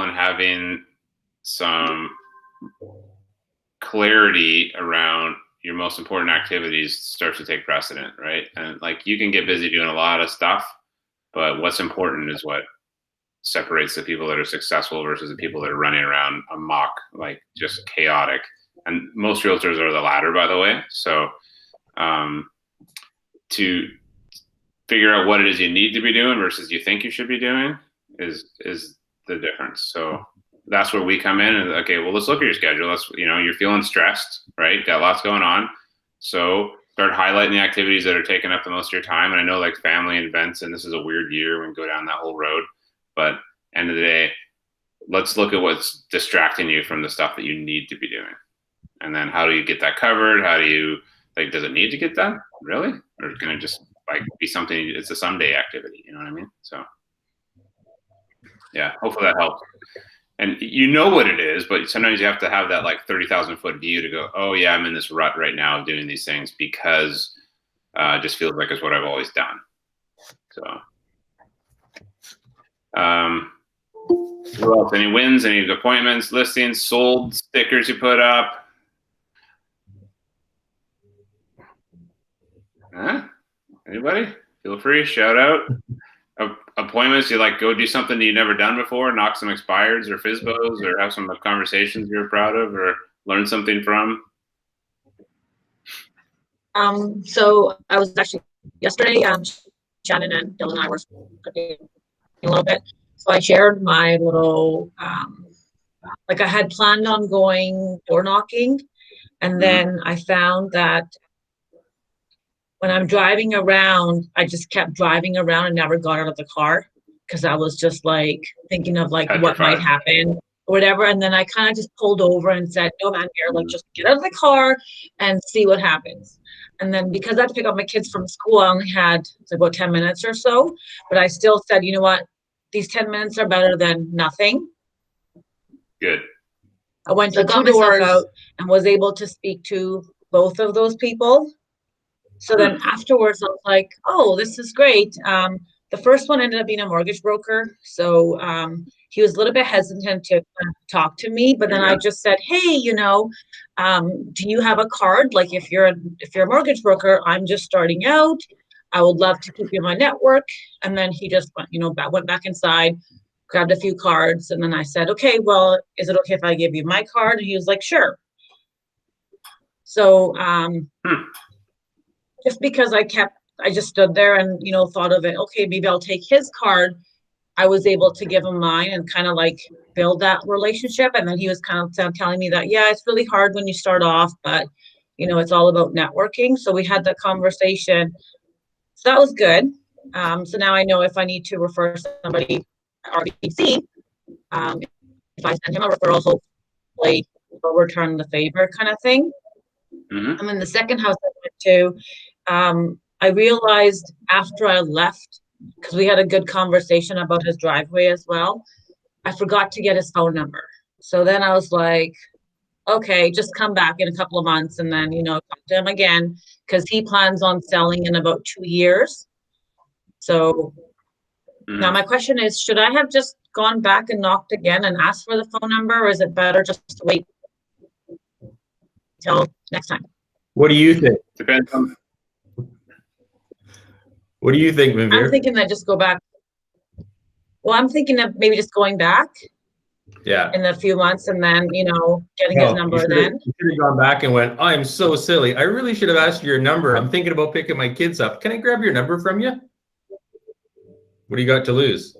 and having some clarity around your most important activities starts to take precedent, right? And like you can get busy doing a lot of stuff, but what's important is what separates the people that are successful versus the people that are running around amok, like just chaotic. And most realtors are the latter, by the way. So to figure out what it is you need to be doing versus you think you should be doing is the difference. So that's where we come in and okay, well, let's look at your schedule. Let's, you're feeling stressed, right? Got lots going on. So start highlighting the activities that are taking up the most of your time. And I know like family and events, and this is a weird year when we go down that whole road, but end of the day, let's look at what's distracting you from the stuff that you need to be doing. And then how do you get that covered? How do you, like, does it need to get done? Really? Or can it just like be something, it's a someday activity, you know what I mean? So yeah, hopefully that helps. And you know what it is, but sometimes you have to have that like 30,000 foot view to go, oh yeah, I'm in this rut right now of doing these things because it just feels like it's what I've always done. So what else? Any wins, any appointments, listings, sold, stickers you put up? Huh? Anybody? Feel free, shout out. Appointments, you like go do something you've never done before, knock some expireds or FISBOs, or have some conversations you're proud of, or learn something from? So I was actually yesterday, Shannon and Dylan and I were talking a little bit. So I shared my little, like I had planned on going door knocking, and then I found that when I'm driving around, I just kept driving around and never got out of the car because I was just like thinking of like what might happen or whatever. And then I kind of just pulled over and said, no, man, here, like just get out of the car and see what happens. And then because I had to pick up my kids from school, I only had about 10 minutes or so, but I still said, you know what, these 10 minutes are better than nothing. Good. I went to got myself out and was able to speak to both of those people. So then afterwards, I was like, oh, this is great. The first one ended up being a mortgage broker. So he was a little bit hesitant to talk to me. But then I just said, hey, do you have a card? Like if you're a mortgage broker, I'm just starting out. I would love to keep you in my network. And then he just went back inside, grabbed a few cards. And then I said, okay, well, is it okay if I give you my card? And he was like, sure. So just because I just stood there and, thought of it, okay, maybe I'll take his card. I was able to give him mine and kind of like build that relationship. And then he was kind of telling me that, yeah, it's really hard when you start off, but, it's all about networking. So we had that conversation. So that was good. So now I know if I need to refer somebody RBC, if I send him a referral, hopefully he'll return the favor kind of thing. And then the second house I went to, I realized after I left, because we had a good conversation about his driveway as well, I forgot to get his phone number. So then I was like, okay, just come back in a couple of months and then, talk to him again, because he plans on selling in about 2 years. So now my question is, should I have just gone back and knocked again and asked for the phone number, or is it better just to wait till next time? What do you think? Depends on. What do you think, Manveer? I'm thinking that just go back. Well, I'm thinking of maybe just going back. Yeah. In a few months and then, getting his number then. You should have gone back and went, I'm so silly. I really should have asked you your number. I'm thinking about picking my kids up. Can I grab your number from you? What do you got to lose?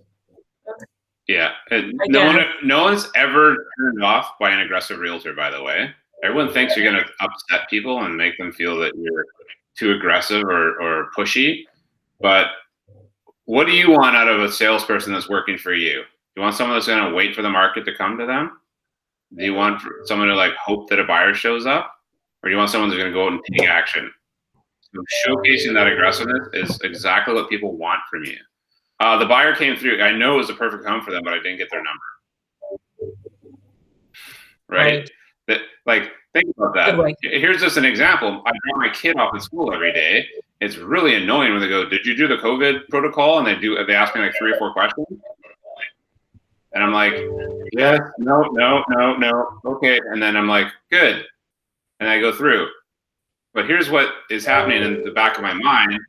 Yeah. No one's ever turned off by an aggressive realtor, by the way. Everyone thinks you're going to upset people and make them feel that you're too aggressive or pushy. But what do you want out of a salesperson that's working for you? Do you want someone that's going to wait for the market to come to them? Do you want someone to like hope that a buyer shows up? Or do you want someone who's going to go out and take action? So showcasing that aggressiveness is exactly what people want from you. The buyer came through. I know it was a perfect home for them, but I didn't get their number. Right? Like, think about that. Here's just an example. I drop my kid off at school every day. It's really annoying when they go, did you do the COVID protocol? And they ask me like 3 or 4 questions. And I'm like, yes, no, okay. And then I'm like, good. And I go through. But here's what is happening in the back of my mind.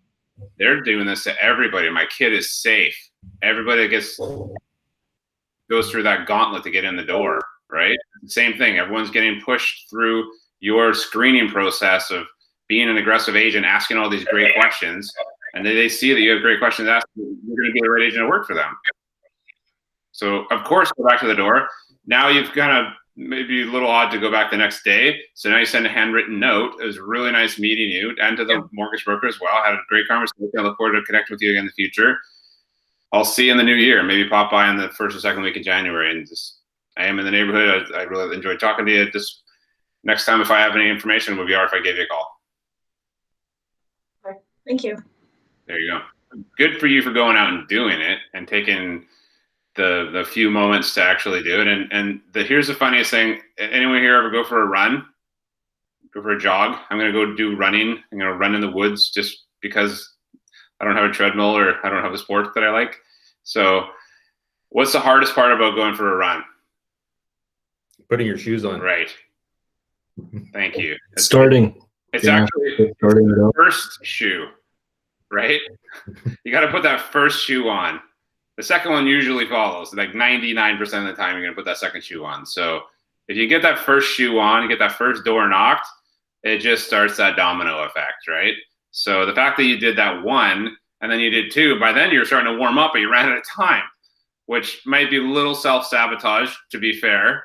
They're doing this to everybody. My kid is safe. Everybody goes through that gauntlet to get in the door, right? Same thing. Everyone's getting pushed through your screening process of being an aggressive agent, asking all these great questions. And they see that you have great questions asked, you're going to be the right agent to work for them. So, of course, go back to the door. Now you've kind of maybe a little odd to go back the next day. So now you send a handwritten note. It was really nice meeting you, and to the mortgage broker as well. I had a great conversation. I look forward to connect with you again in the future. I'll see you in the new year. Maybe pop by in the first or second week of January. And just, I am in the neighborhood. I really enjoyed talking to you. Just next time, if I have any information, it would be all right if I gave you a call. Okay. Thank you. There you go. Good for you for going out and doing it and taking the few moments to actually do it. And here's the funniest thing. Anyone here ever go for a run? Go for a jog? I'm going to go do running. I'm going to run in the woods just because I don't have a treadmill or I don't have a sport that I like. So what's the hardest part about going for a run? Putting your shoes on. Right. Thank you. Starting. It's actually starting it the up. first shoe, right? You got to put that first shoe on. The second one usually follows. Like 99% of the time, you're going to put that second shoe on. So if you get that first shoe on, you get that first door knocked, it just starts that domino effect, right? So the fact that you did that one and then you did two, by then you're starting to warm up, but you ran out of time, which might be a little self-sabotage, to be fair,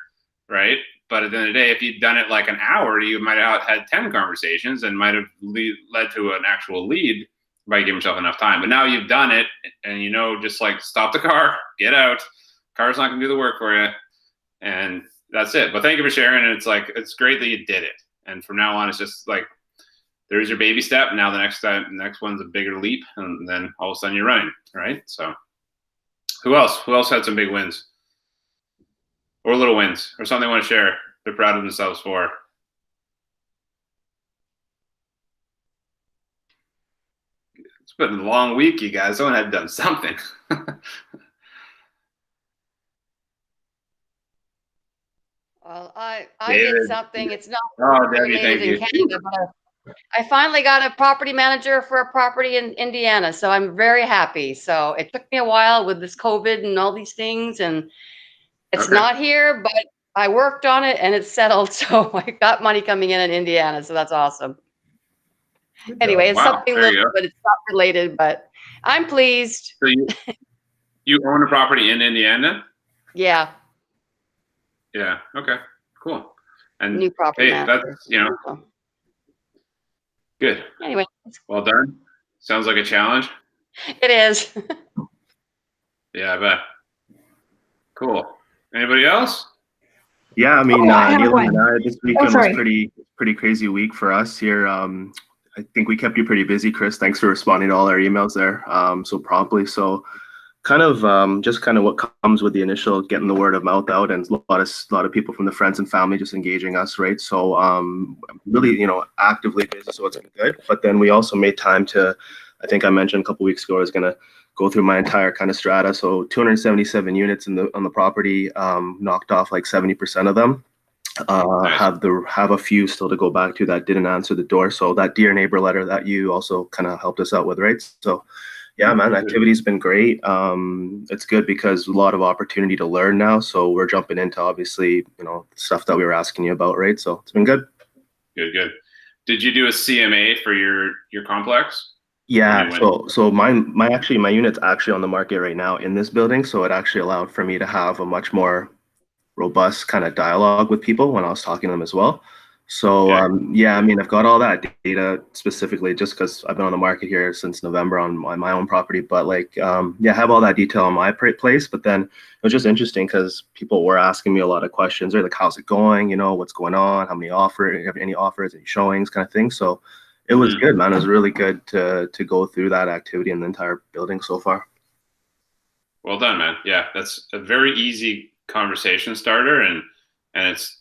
right? But at the end of the day, if you'd done it like an hour, you might have had 10 conversations and might have led to an actual lead by giving yourself enough time. But now you've done it, and you know, just like stop the car, get out. Car's not going to do the work for you, and that's it. But thank you for sharing. And it's like, it's great that you did it. And from now on, it's just like, there's your baby step. Now the next one's a bigger leap, and then all of a sudden you're running, right? So who else? Who else had some big wins or little wins or something they want to share they're proud of themselves for? It's been a long week, you guys. Someone had done something. Well, I David. did something. It's not Debbie, thank you. in Canada, but I finally got a property manager for a property in Indiana, so I'm very happy. So it took me a while with this COVID and all these things, and it's not here, but I worked on it and it's settled. So I got money coming in Indiana, so that's awesome. Anyway, it's something little, but it's not related, but I'm pleased. So you own a property in Indiana? Yeah. Yeah. Okay. Cool. And new property manager. That's good. Anyway. Well done. Sounds like a challenge. It is. Yeah, I bet. Cool. Anybody else? Yeah, I mean, Neil and I, this weekend was pretty crazy week for us here. I think we kept you pretty busy, Chris. Thanks for responding to all our emails there so promptly. So kind of just kind of what comes with the initial getting the word of mouth out, and a lot of people from the friends and family just engaging us, right? So really, actively busy, so it's been good. But then we also made time to, I think I mentioned a couple weeks ago, I was gonna go through my entire kind of strata. So 277 units on the property, knocked off like 70% of them. Have a few still to go back to that didn't answer the door. So that Dear Neighbor letter that you also kind of helped us out with, right? So yeah, man, activity's been great. It's good because a lot of opportunity to learn now. So we're jumping into obviously, stuff that we were asking you about, right? So it's been good. Good. Did you do a CMA for your complex? Yeah, so my unit's actually on the market right now in this building. So it actually allowed for me to have a much more robust kind of dialogue with people when I was talking to them as well. So yeah, I mean, I've got all that data specifically just because I've been on the market here since November on my own property. But like, I have all that detail on my place. But then it was just interesting because people were asking me a lot of questions. They're like, how's it going? What's going on? How many offers? Have any offers? Any showings? Kind of thing. So it was good, man. It was really good to go through that activity in the entire building so far. Well done, man. Yeah, that's a very easy conversation starter, and it's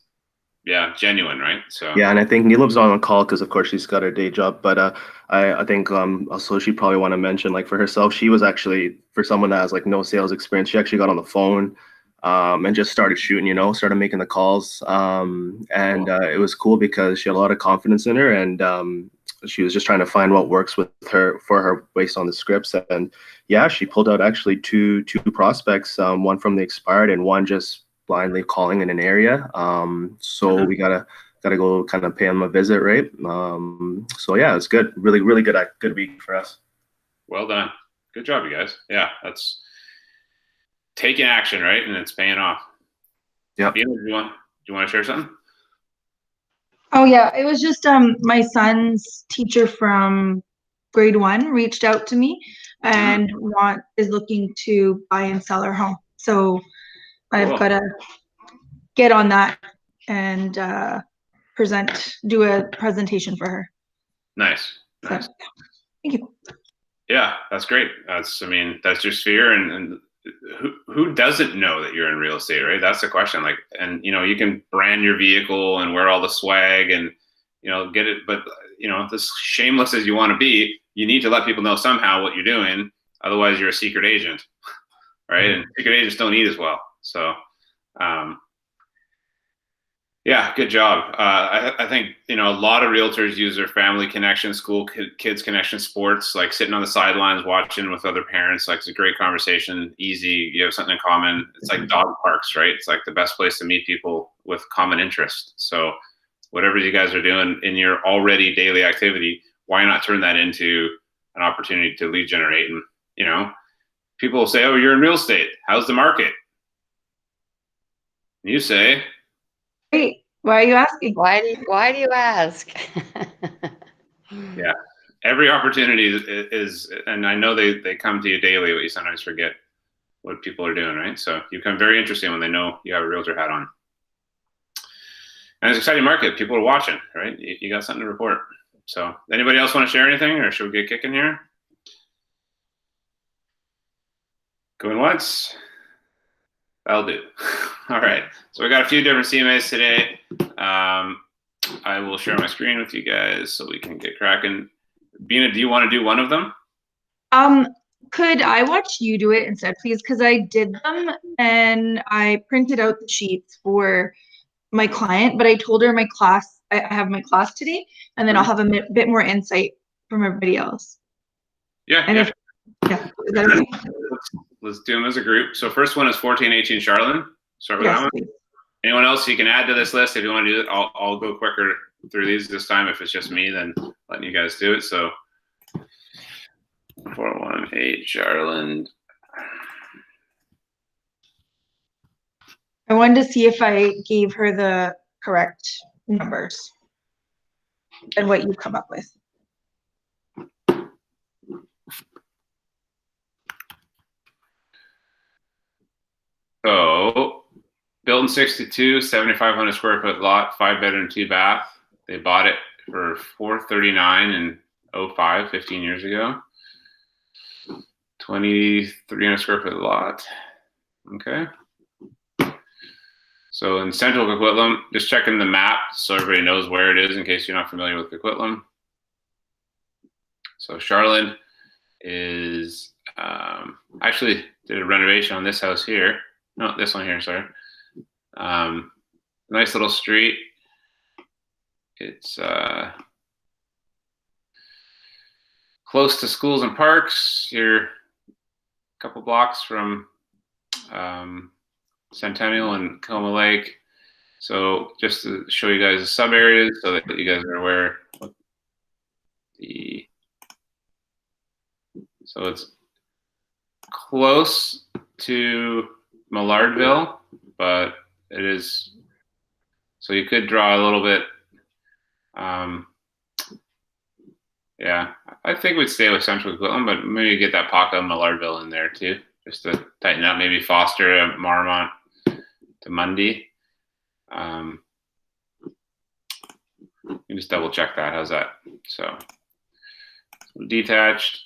genuine, right? So yeah, and I think Neelab's on a call because of course she's got her day job, but I think also she probably want to mention, like, for herself, she was actually, for someone that has like no sales experience, she actually got on the phone and just started shooting, started making the calls. It was cool because she had a lot of confidence in her, and she was just trying to find what works for her based on the scripts. And yeah, she pulled out actually two prospects, one from the expired and one just blindly calling in an area. So we gotta go kind of pay them a visit, right? So yeah, it's good. Really, really good week for us. Well done. Good job, you guys. Yeah, that's taking action, right? And it's paying off. Yeah. Do you want to share something? Oh yeah, it was just my son's teacher from grade 1 reached out to me and is looking to buy and sell her home. So I've got to get on that and do a presentation for her. Nice. So, thank you. Yeah, that's great. That's your sphere, and who doesn't know that you're in real estate, right? That's the question. Like, and you can brand your vehicle and wear all the swag and get it, but as shameless as you want to be, you need to let people know somehow what you're doing. Otherwise, you're a secret agent, right? And secret agents don't eat as well. So, yeah, good job. I think a lot of realtors use their family connection, school kids connection, sports, like sitting on the sidelines watching with other parents. Like, it's a great conversation, easy. You have something in common. It's like dog parks, right? It's like the best place to meet people with common interest. So, whatever you guys are doing in your already daily activity, why not turn that into an opportunity to lead generate? And people will say, "Oh, you're in real estate. How's the market?" And you say, Wait, why are you asking? Why do you ask? Yeah, every opportunity is, and I know they come to you daily, but you sometimes forget what people are doing, right? So you become very interesting when they know you have a realtor hat on. And it's an exciting market. People are watching, right? You got something to report. So anybody else want to share anything, or should we get kicking here? Going once? That'll do. All right. So we got a few different CMAs today. I will share my screen with you guys so we can get cracking. Bina, do you want to do one of them? Could I watch you do it instead, please? Because I did them and I printed out the sheets for my client, but I told her I have my class today, and then I'll have a bit more insight from everybody else. Yeah. And yeah. Is that okay? Let's do them as a group. So first one is 1418 Charlotte. Start with Yes, that one. please. Anyone else you can add to this list if you want to do it? I'll go quicker through these this time. If it's just me, then letting you guys do it. So 418 Charlotte. I wanted to see if I gave her the correct numbers and what you come up with. So built in 62, 7,500 square foot lot, 5-bedroom, 2-bath. They bought it for $439 in 05, 15 years ago. 2,300 square foot lot. Okay. So in central Coquitlam, just checking the map so everybody knows where it is in case you're not familiar with Coquitlam. So Charlotte is actually did a renovation on this house here. No, this one here, sorry. Nice little street. It's close to schools and parks. You're a couple blocks from Centennial and Coma Lake. So just to show you guys the sub areas so that you guys are aware. So it's close to Millardville, but it is, so you could draw a little bit. Yeah, I think we'd stay with Central Coquitlam, but maybe get that pocket of Millardville in there too, just to tighten up. Maybe Foster, Marmont to Mundy. You just double check that. How's that? So detached.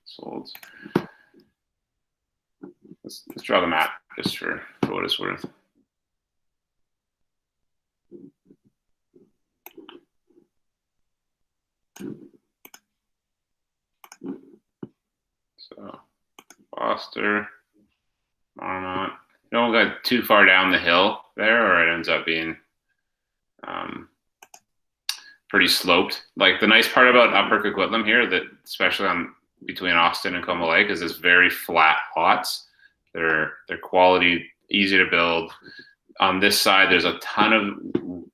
Sold. Let's draw the map just for what it's worth. So Foster, Marmont. Don't go too far down the hill there, or it ends up being pretty sloped. Like the nice part about Upper Coquitlam here, that especially on between Austin and Como Lake, is it's very flat lots. They're quality, easy to build. On this side, there's a ton of,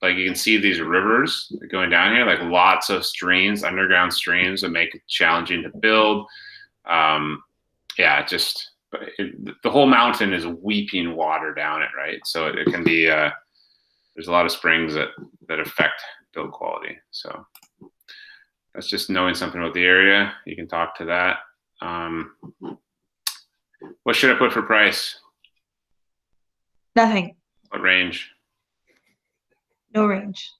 like you can see these rivers going down here, like lots of streams, underground streams that make it challenging to build. Yeah, just the whole mountain is weeping water down it, right? So it can be, there's a lot of springs that affect build quality. So that's just knowing something about the area. You can talk to that. What should I put for price? Nothing. What range? No range.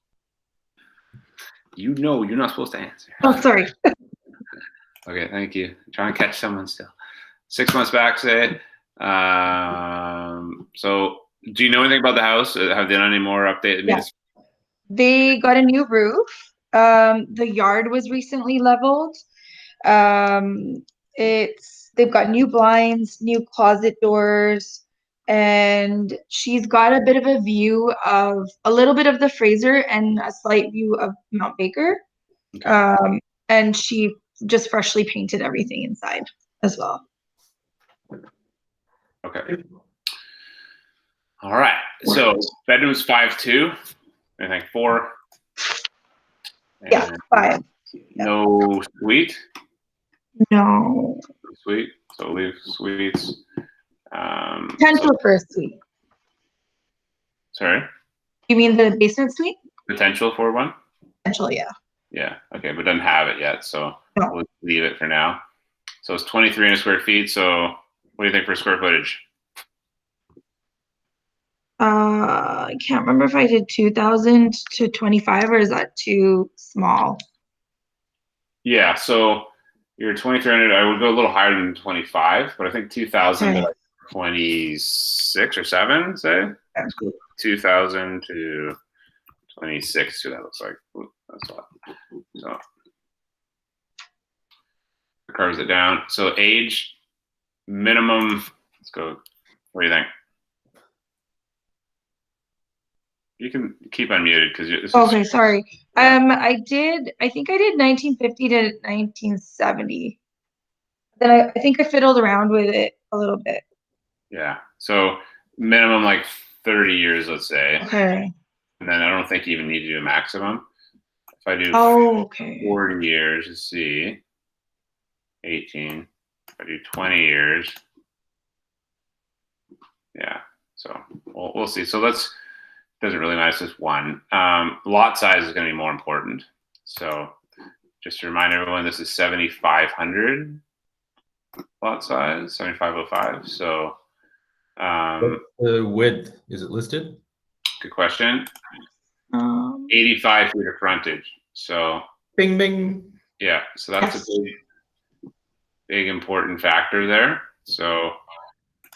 You know you're not supposed to answer. Oh, sorry. Okay, thank you. I'm trying to catch someone still. 6 months back, say. So do you know anything about the house? Have they done any more updated? Yeah. They got a new roof. The yard was recently leveled. They've got new blinds, new closet doors, and she's got a bit of a view of a little bit of the Fraser and a slight view of Mount Baker. Okay. And she just freshly painted everything inside as well. Okay. All right. So bedroom's 5'2", I think 4. Yeah, 5. No suite? No. Suite. So leave suites. Potential for a suite. Sorry? You mean the basement suite? Potential for one? Potential, yeah. Yeah. Okay, but doesn't have it yet, so no. We'll leave it for now. So it's 2,300 square feet. So what do you think for square footage? I can't remember if I did 2,000 to 25, or is that too small? Yeah, so you're 2,300. I would go a little higher than 25, but I think 2,000 to like 26 or 7, say. Let's go 2,000 to 26. See what that looks like. Ooh, that's a lot. So carves it down. So age minimum. Let's go. What do you think? You can keep unmuted because okay. Sorry. I think I did 1950 to 1970. Then I think I fiddled around with it a little bit. Yeah. So minimum like 30 years, let's say. Okay. And then I don't think you even need to do a maximum. If I do 40 years, let's see. 18. If I do 20 years. Yeah. So we'll see. So doesn't really matter. It's just one. Lot size is going to be more important. So just to remind everyone, this is 7,500 lot size, 7,505. So the width, is it listed? Good question. 85 feet of frontage. So bing, bing. Yeah. So that's a big important factor there. So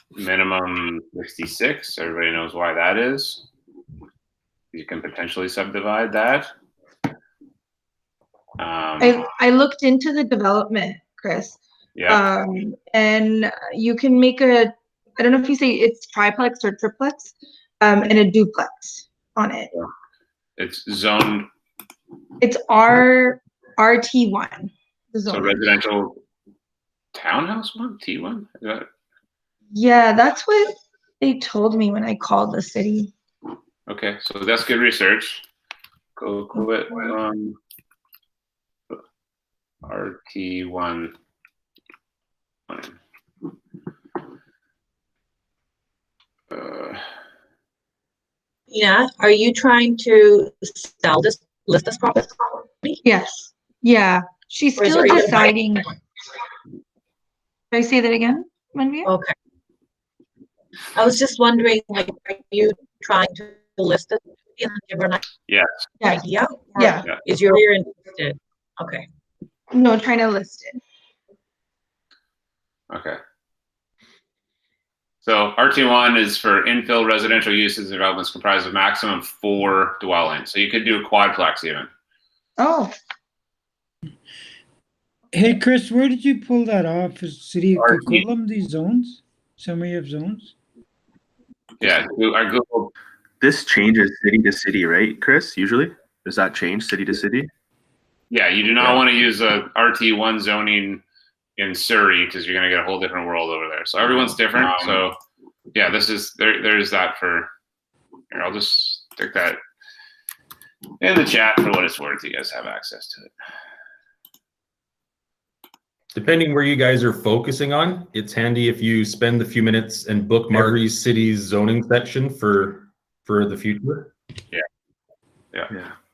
minimum 66. Everybody knows why that is. You can potentially subdivide that. I looked into the development, Chris. Yeah. And you can make I don't know if you say it's triplex or triplex, and a duplex on it. It's zoned. It's RT1. So residential townhouse 1, T1? Is that? Yeah, that's what they told me when I called the city. Okay, so that's good research. Go quit RT1. Yeah, are you trying to list this property? Yes. Yeah, she's still deciding. Can I say that again, Manvia? Okay. I was just wondering, like, are you trying to list it and give her an idea? Yeah. Is your ear interested? Okay. No, trying to list it. Okay. So RT1 is for infill residential uses and developments comprised of maximum 4 dwellings. So you could do a quadplex even. Oh. Hey, Chris, where did you pull that off? Is City of Coquitlam, these zones? Summary of zones? Yeah, I Googled. This changes city to city, right, Chris? Usually, does that change city to city? Yeah, you do not want to use a RT1 zoning in Surrey because you're going to get a whole different world over there. So everyone's different. So yeah, this is there's that for. Here, I'll just stick that in the chat for what it's worth. You guys have access to it. Depending where you guys are focusing on, it's handy if you spend a few minutes and bookmark every city's zoning section for the future. Yeah.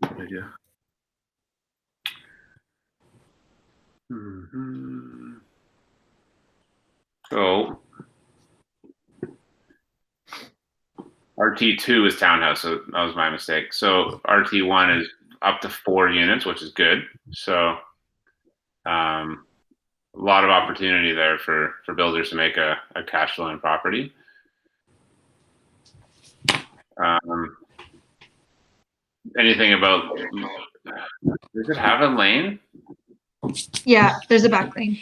Good idea. So RT2 is townhouse, so that was my mistake. So RT1 is up to 4 units, which is good. So a lot of opportunity there for builders to make a cash flowing property. Anything about, does it have a lane? Yeah, there's a back lane.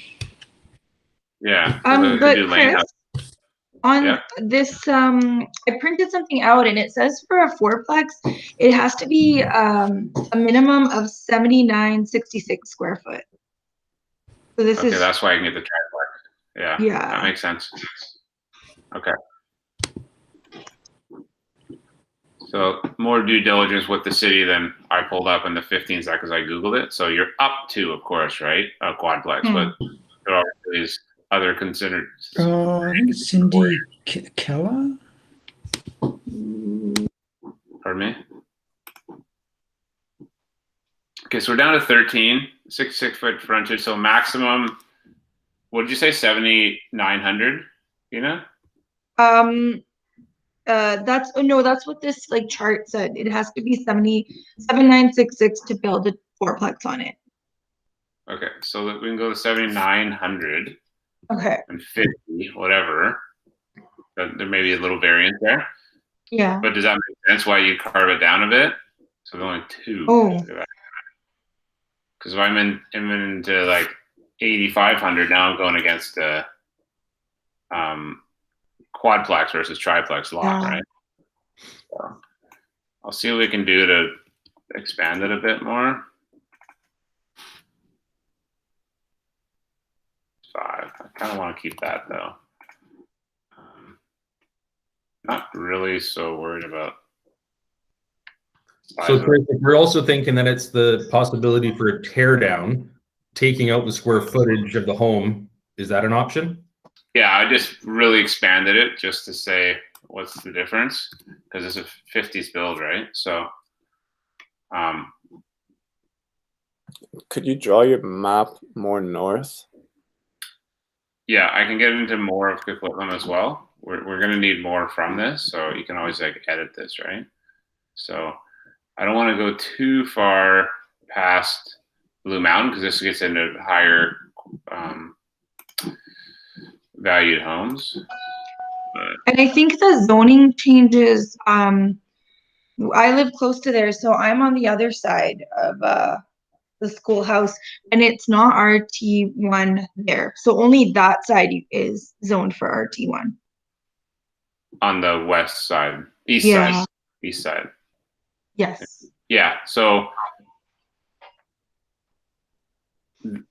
Yeah. But Chris, on this, I printed something out and it says for a fourplex, it has to be a minimum of 7966 square foot. So this is. That's why I can get the triplex. Yeah. Yeah. That makes sense. Okay. So more due diligence with the city than I pulled up in the 15 seconds I Googled it. So you're up to, of course, right? A quadplex, but there are these other considered. I think it's Cindy Kella. Pardon me? Okay, so we're down to 13, 6 foot frontage. So maximum, what did you say, 7,900, you know? That's what this like chart said. It has to be 7966 to build a fourplex on it. Okay, so that we can go to 7,900. Okay. And 50, whatever. But there may be a little variance there. Yeah. But does that make sense why you carve it down a bit? So there's only 2. Oh. Because if I'm into like 8,500, now I'm going against a quadplex versus triplex lot, right? So I'll see what we can do to expand it a bit more. 5. I kind of want to keep that though. Not really so worried about. So Chris, we're also thinking that it's the possibility for a tear down, taking out the square footage of the home. Is that an option? Yeah, I just really expanded it just to say what's the difference, because it's a 50s build, right? So could you draw your map more north? Yeah, I can get into more of Coquitlam as well. We're going to need more from this, so you can always like edit this, right? So I don't want to go too far past Blue Mountain because this gets into higher valued homes. And I think the zoning changes. I live close to there, so I'm on the other side of the schoolhouse, and it's not RT1 there. So only that side is zoned for RT1. On the west side, east side. Yes. Yeah. So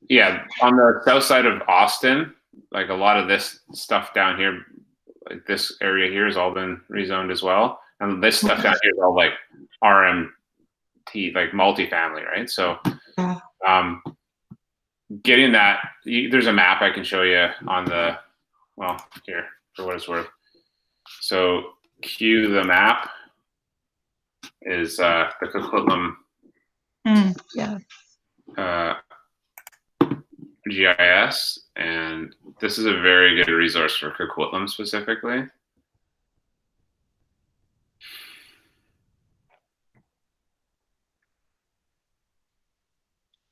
yeah, on the south side of Austin, like a lot of this stuff down here, like this area here has all been rezoned as well. And this stuff down here is all like RMT, like multifamily, right? So getting that, there's a map I can show you on the, well, here, for what it's worth. So cue the map is the Coquitlam GIS, and this is a very good resource for Coquitlam specifically.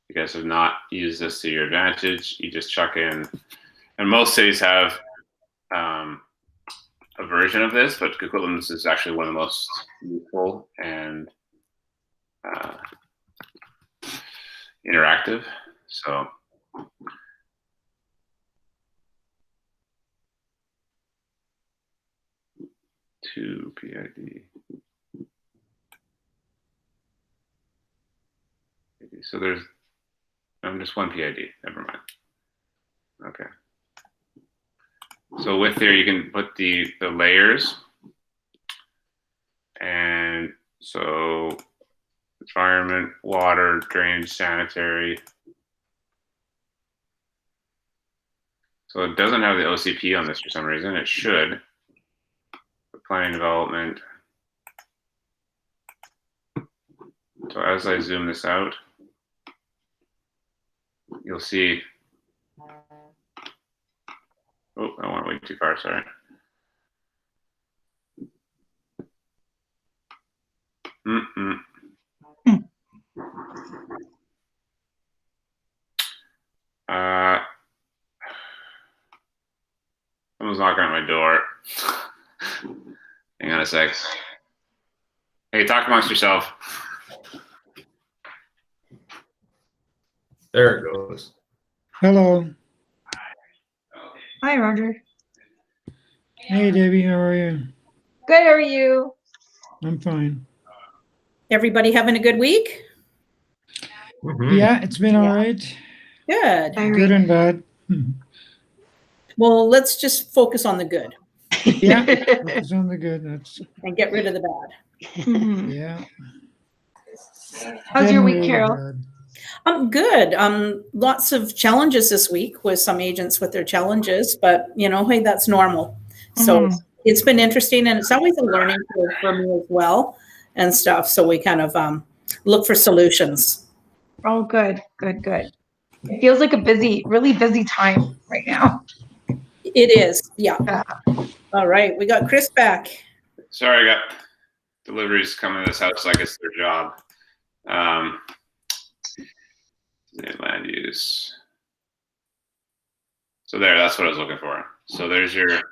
You guys have not used this to your advantage. You just chuck in, and most cities have a version of this, but Coquitlam's is actually one of the most useful and interactive. So 2 PID. So there's just 1 PID. Never mind. Okay. So with there, you can put the layers, and so environment, water, drainage, sanitary. So it doesn't have the OCP on this for some reason. It should. Planning development. So as I zoom this out, you'll see. Oh, I went way too far. Sorry. Someone's knocking on my door. Hang on a sec. Hey, talk amongst yourself. There it goes. Hello. Hi, Roger. Hey, Debbie, how are you? Good, how are you? I'm fine. Everybody having a good week? Yeah, it's been all right. Good. Good and bad. Well, let's just focus on the good. Yeah, focus on the good. And get rid of the bad. Yeah. How's your week, Carol? Bad. Good. Lots of challenges this week with some agents with their challenges, but hey, that's normal. So it's been interesting, and it's always a learning curve for me as well and stuff. So we kind of look for solutions. Oh, good. It feels like a really busy time right now. It is. Yeah. All right. We got Chris back. Sorry, I got deliveries coming to this house like it's their job. Land use. So that's what I was looking for. So there's your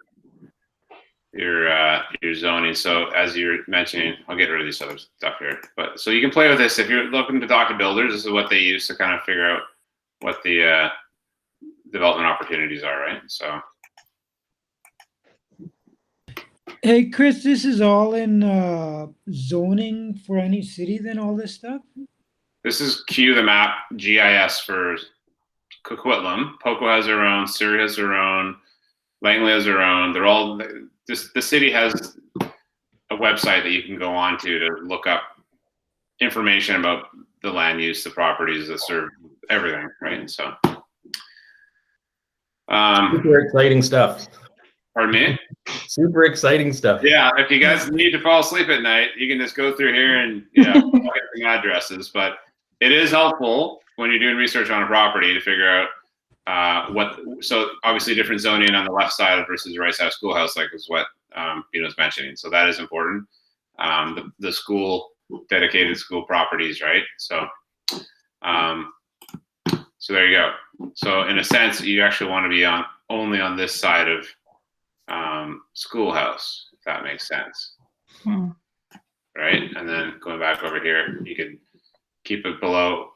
zoning. So as you're mentioning, I'll get rid of this other stuff here. But so you can play with this if you're looking to talk to builders. This is what they use to kind of figure out what the development opportunities are, right? So. Hey, Chris, this is all in zoning for any city, then all this stuff? This is Q the map GIS for Coquitlam. Poco has their own, Surrey has their own, Langley has their own. They're all, the city has a website that you can go on to look up information about the land use, the properties that serve everything, right? So. Super exciting stuff. Pardon me? Super exciting stuff. Yeah, if you guys need to fall asleep at night, you can just go through here and get the addresses. But it is helpful when you're doing research on a property to figure out so obviously different zoning on the left side versus the right side of schoolhouse, like is what was mentioning. So that is important. The school, dedicated school properties, right? So, so there you go. So in a sense, you actually want to be only on this side of schoolhouse, if that makes sense. Right? And then going back over here, you can keep it below.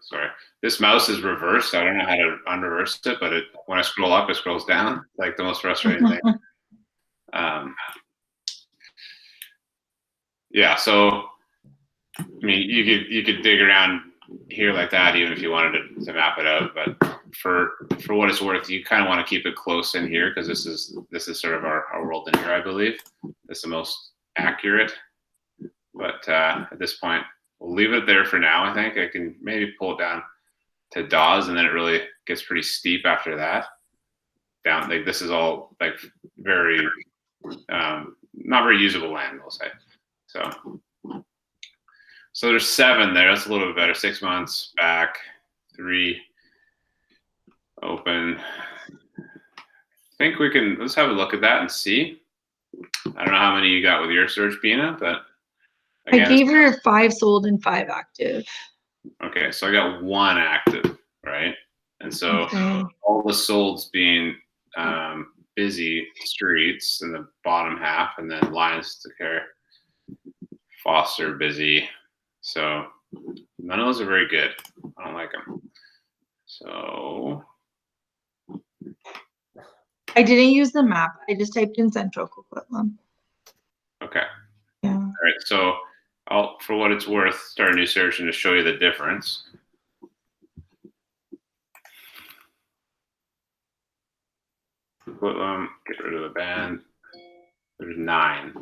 Sorry. This mouse is reversed. I don't know how to unreverse it, but when I scroll up, it scrolls down. Like the most frustrating thing. Yeah, so I mean, you could dig around here like that, even if you wanted to map it out. But for what it's worth, you kind of want to keep it close in here because this is sort of our world in here, I believe. It's the most accurate. But at this point, we'll leave it there for now. I think I can maybe pull it down to Dawes, and then it really gets pretty steep after that. Down, like this is all like very not very usable land, we'll say. So there's 7 there. That's a little bit better. 6 months back, 3 open. I think we can, let's have a look at that and see. I don't know how many you got with your search, Bina, but again, I gave her 5 sold and 5 active. Okay, so I got 1 active, right? And so all the solds being busy streets in the bottom half, and then Lions to Care, Foster busy. So none of those are very good. I don't like them. So I didn't use the map. I just typed in Central Coquitlam. Okay. Yeah. All right. So I'll, for what it's worth, start a new search and just show you the difference. Get rid of the band. There's 9.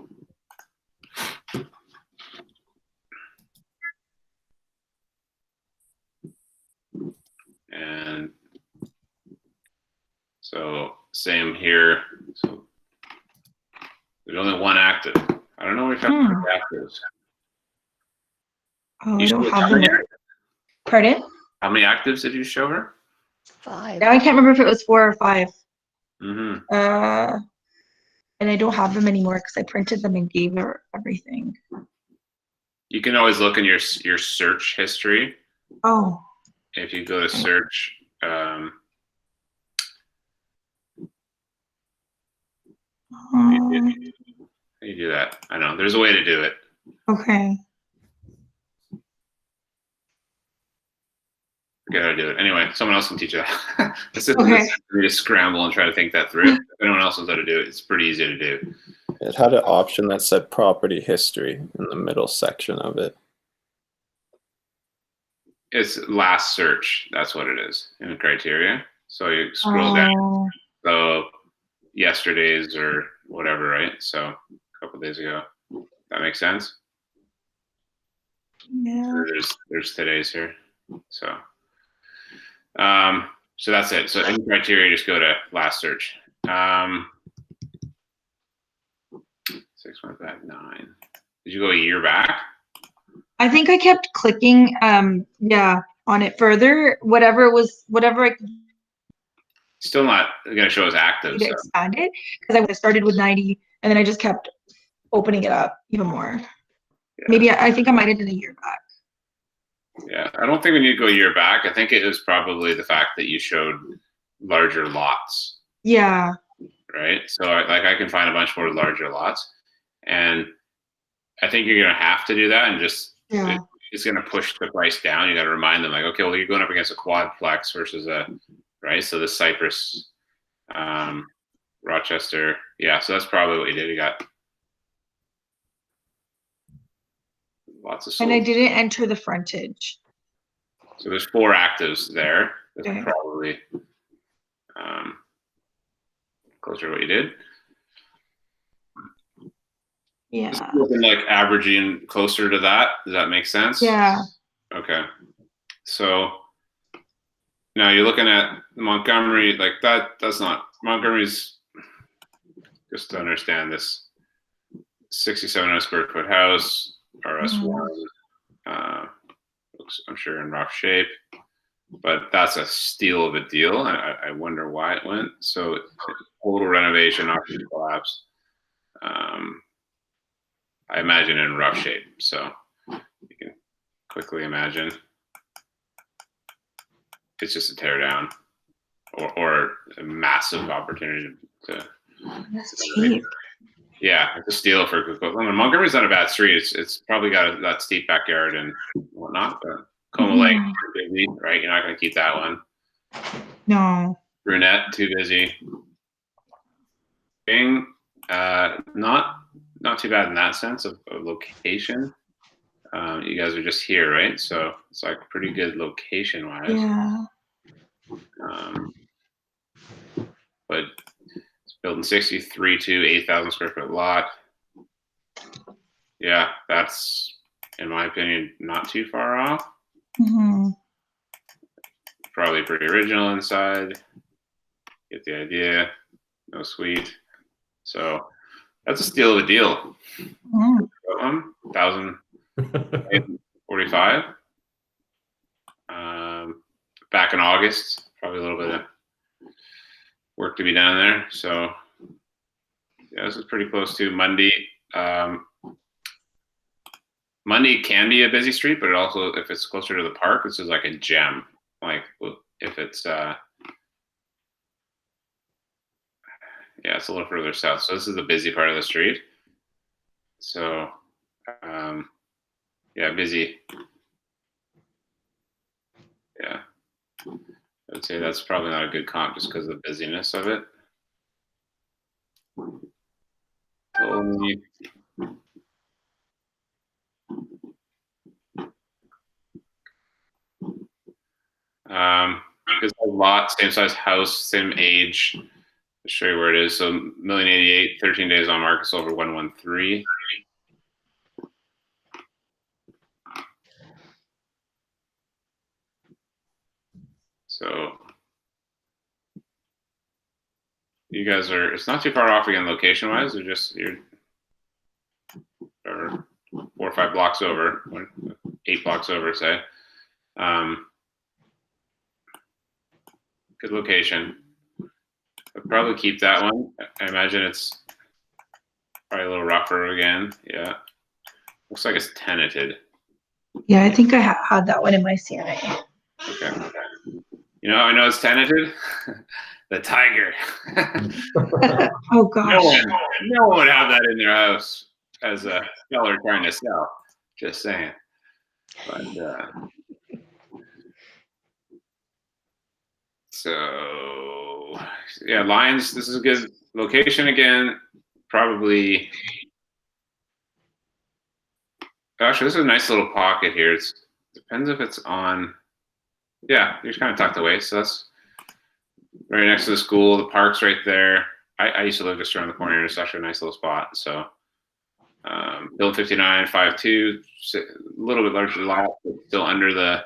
And so same here. So there's only 1 active. I don't know if you have actives. Oh, I don't have them. Pardon? How many actives did you show her? 5. Now I can't remember if it was 4 or 5. Mm-hmm. And I don't have them anymore because I printed them and gave her everything. You can always look in your search history. Oh. If you go to search, how do you do that? I know there's a way to do it. Okay. Forget how to do it. Anyway, someone else can teach you that. This is me to scramble and try to think that through. If anyone else knows how to do it, it's pretty easy to do. It had an option that said property history in the middle section of it. It's last search. That's what it is in the criteria. So you scroll down. So yesterday's or whatever, right? So a couple of days ago. That makes sense? Yeah. So there's today's here. So so that's it. So in criteria, just go to last search. 6 months back, 9. Did you go a year back? I think I kept clicking on it further. Whatever I could. Still not gonna show as active. So. Expand it because I started with 90 and then I just kept opening it up even more. Yeah. Maybe I think I might have done a year back. Yeah, I don't think we need to go a year back. I think it was probably the fact that you showed larger lots. Yeah. Right. So I can find a bunch more larger lots, and I think you're gonna have to do that, and just it's gonna push the price down. You got to remind them, like, okay, well, you're going up against a quadplex versus a right. So the Cypress, Rochester, yeah. So that's probably what you did. You got lots of sold. And I didn't enter the frontage. So there's 4 actives there. That's probably closer to what you did. Yeah. Looking like averaging closer to that. Does that make sense? Yeah. Okay. So now you're looking at Montgomery, like that's not Montgomery's, just to understand this, 6,700 square foot house, RS1, looks, I'm sure, in rough shape, but that's a steal of a deal. I wonder why it went. So total renovation, option collapse. I imagine in rough shape. So you can quickly imagine. It's just a tear down or a massive opportunity to. Yeah, it's a steal for Kubota. Montgomery's not a bad street. It's probably got that steep backyard and whatnot. But Coma Lake, busy, right? You're not going to keep that one. No. Brunette, too busy. Bing, not too bad in that sense of location. You guys are just here, right? So it's like pretty good location wise. Yeah. But it's built in 63 to 8,000 square foot lot. Yeah, that's, in my opinion, not too far off. Probably pretty original inside. Get the idea. No suite. So that's a steal of a deal. 1,045. Back in August, probably a little bit of work to be done there. So yeah, this is pretty close to Monday. Monday can be a busy street, but it also, if it's closer to the park, this is like a gem. Like if it's yeah, it's a little further south. So this is the busy part of the street. So yeah, busy. Yeah, I would say that's probably not a good comp just because of the busyness of it. Only it's a lot, same size house, same age. I'll show you where it is. So 1,088,000, 13 days on market, sold for 113. So you guys are, it's not too far off again location wise. They're just, you're 4 or 5 blocks over, 8 blocks over, say. Good location. I'd probably keep that one. I imagine it's probably a little rougher again. Yeah. Looks like it's tenanted. Yeah, I think I had that one in my CNA. Okay. You know how I know it's tenanted? The tiger. Oh gosh. No one would have that in their house as a seller trying to sell. Just saying. But so yeah, Lions. This is a good location again. Probably. Actually, this is a nice little pocket here. It depends if it's on. Yeah, you're kind of tucked away, so that's right next to the school. The park's right there. I used to live just around the corner. It's actually a nice little spot. So, build 59, 5'2", a little bit larger lot, but still under the.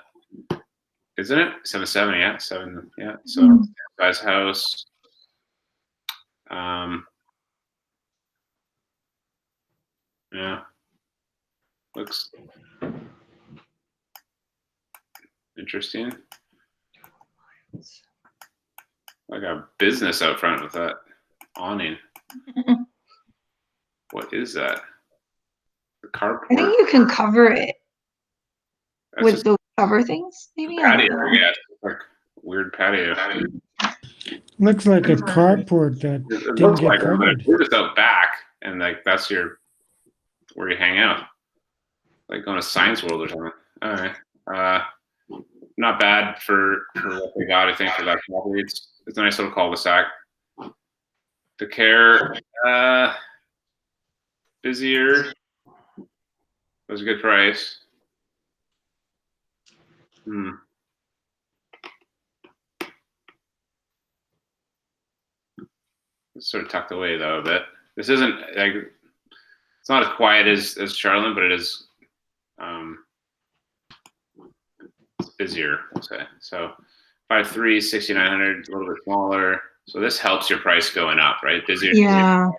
Isn't it 7'7"? Yeah, 7. Yeah, so size house. Yeah, looks interesting. Like a business out front with that awning. What is that? The carport. I think you can cover it with those cover things, maybe. Patio, yeah, like weird patio. Looks like a carport that It didn't looks get like covered. we're just out back, and like that's where you hang out, like going to Science World or something. All right, not bad for what they got. I think for that property, it's a nice little cul-de-sac. The care, busier. Was a good price. It's sort of tucked away though a bit. This isn't like it's not as quiet as Charlotte, but it is it's busier, we'll say. So 5'3", 6,900, a little bit smaller. So this helps your price going up, right? Busier. Yeah.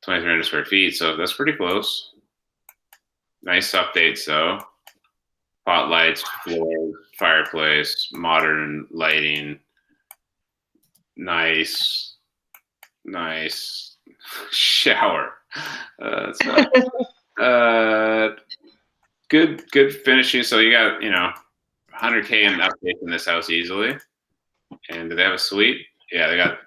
2,300 square feet, so that's pretty close. Nice updates though. Spotlights, floors, fireplace, modern lighting. Nice shower. Good finishing. So you got 100K in updates in this house easily. And do they have a suite? Yeah, they got.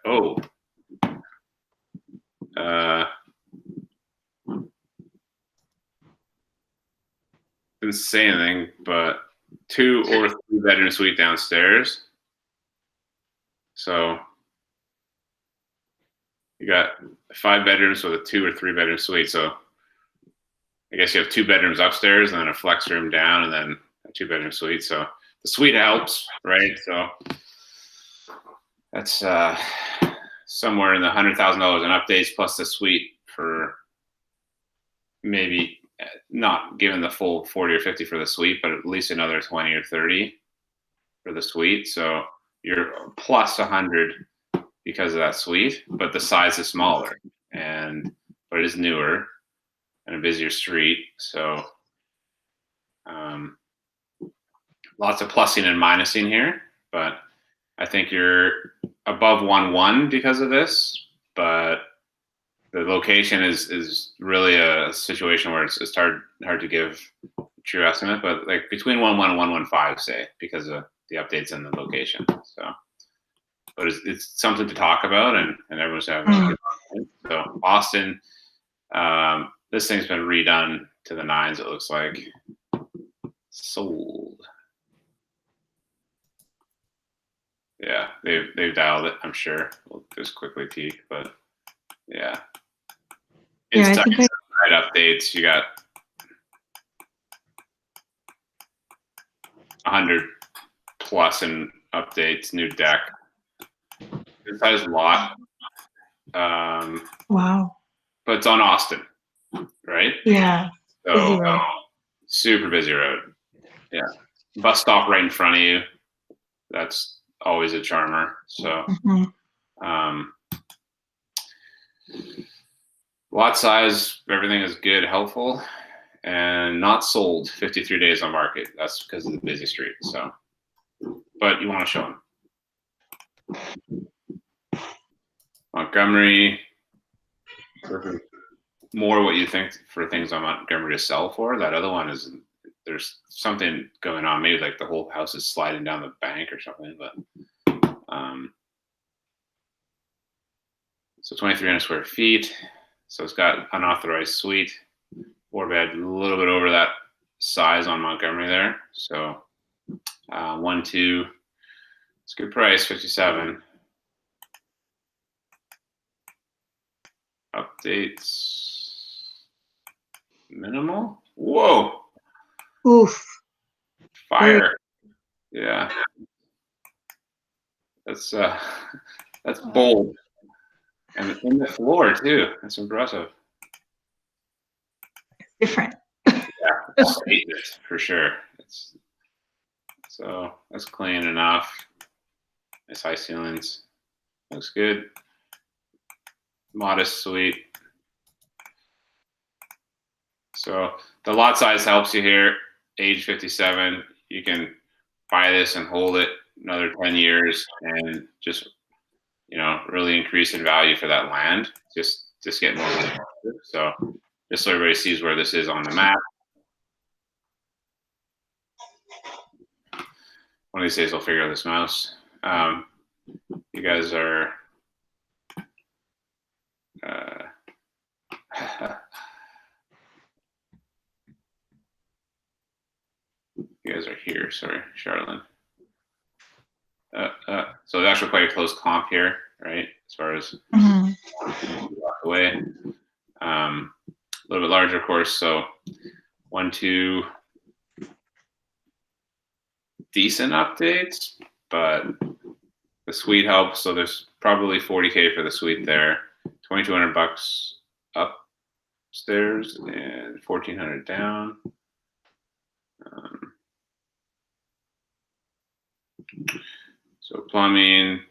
Didn't say anything, but 2 or 3 bedroom suite downstairs. So you got 5 bedrooms with a 2 or 3 bedroom suite. So I guess you have 2 bedrooms upstairs and then a flex room down and then a 2 bedroom suite. So the suite helps, right? So that's somewhere in the $100,000 in updates plus the suite for maybe not given the full 40 or 50 for the suite, but at least another 20 or 30 for the suite. So you're plus 100 because of that suite, but the size is smaller but it is newer and a busier street. So lots of plussing and minusing here, but I think you're above 1.1 because of this, but the location is really a situation where it's hard to give a true estimate, but like between 1.1 and 1.15, say, because of the updates in the location. So, but it's something to talk about, and everyone's having a good time. So Austin, this thing's been redone to the nines. It looks like sold. Yeah. they've dialed it. I'm sure. We'll just quickly peek, but yeah. Yeah, I Inside think updates. You got 100 plus in updates. New deck. Good sized lot. wow. But it's on Austin, right? Yeah. So Busy road. super busy road. Yeah. Bus stop right in front of you. That's always a charmer. So lot size, everything is good, helpful, and not sold. 53 days on market. That's because of the busy street. So, but you want to show them. Montgomery, more what you think for things on Montgomery to sell for. That other one is, there's something going on. Maybe like the whole house is sliding down the bank or something. But so 2,300 square feet. So it's got unauthorized suite, 4-bed, a little bit over that size on Montgomery there. So 1-2, it's a good price, 57. Updates, minimal. Whoa. Oof. Fire. Yeah. That's bold. And in the floor too. That's impressive. Different. Yeah, statement for sure. So that's clean enough. Nice high ceilings. Looks good. Modest suite. So the lot size helps you here. Age 57. You can buy this and hold it another 10 years and just, really increase in value for that land. Just get more. So just so everybody sees where this is on the map. One of these days I'll figure out this mouse. You guys are you guys are here. Sorry, Charlotte. So it's actually quite a close comp here, right? As far as walk away. A little bit larger, of course. So 1-2 decent updates, but the suite helps. So there's probably 40K for the suite there. 2,200 bucks upstairs and 1,400 down. So plumbing,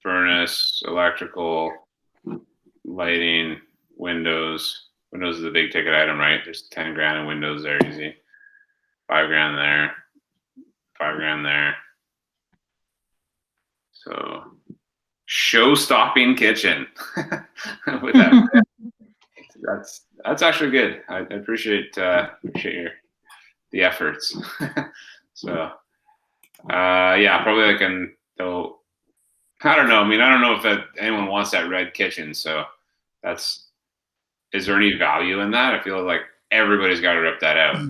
furnace, electrical, lighting, windows. Windows is a big ticket item, right? There's 10 grand in windows there, easy. 5 grand there, 5 grand there. So show-stopping kitchen. With that, that's actually good. I appreciate the efforts. So yeah, probably though. I don't know. I mean, I don't know if anyone wants that red kitchen. So is there any value in that? I feel like everybody's got to rip that out.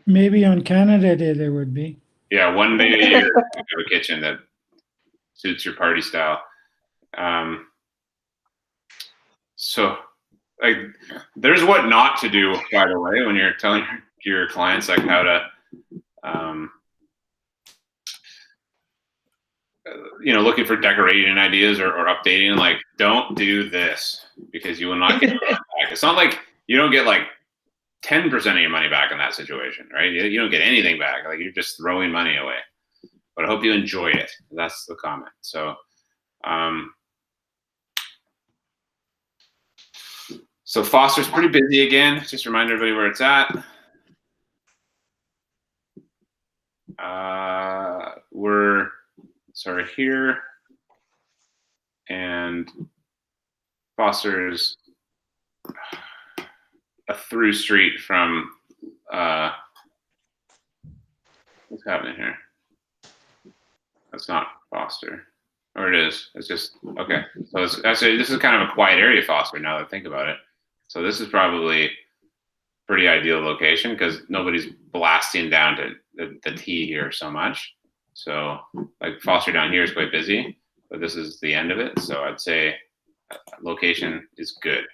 Maybe on Canada Day there would be. Yeah, one day a year you have a kitchen that suits your party style. So like, there's what not to do, by the way, when you're telling your clients like how to, looking for decorating ideas or updating. Like, don't do this because you will not get it back. It's not like you don't get like 10% of your money back in that situation, right? You don't get anything back. Like, you're just throwing money away. But I hope you enjoy it. That's the comment. So, so Foster's pretty busy again. Just remind everybody where it's at. We're here, and Foster's a through street from what's happening here? That's not Foster, or it is. It's just okay. So this is kind of a quiet area, Foster. Now that I think about it, so this is probably pretty ideal location because nobody's blasting down to the T here so much. So like Foster down here is quite busy, but this is the end of it. So I'd say location is good,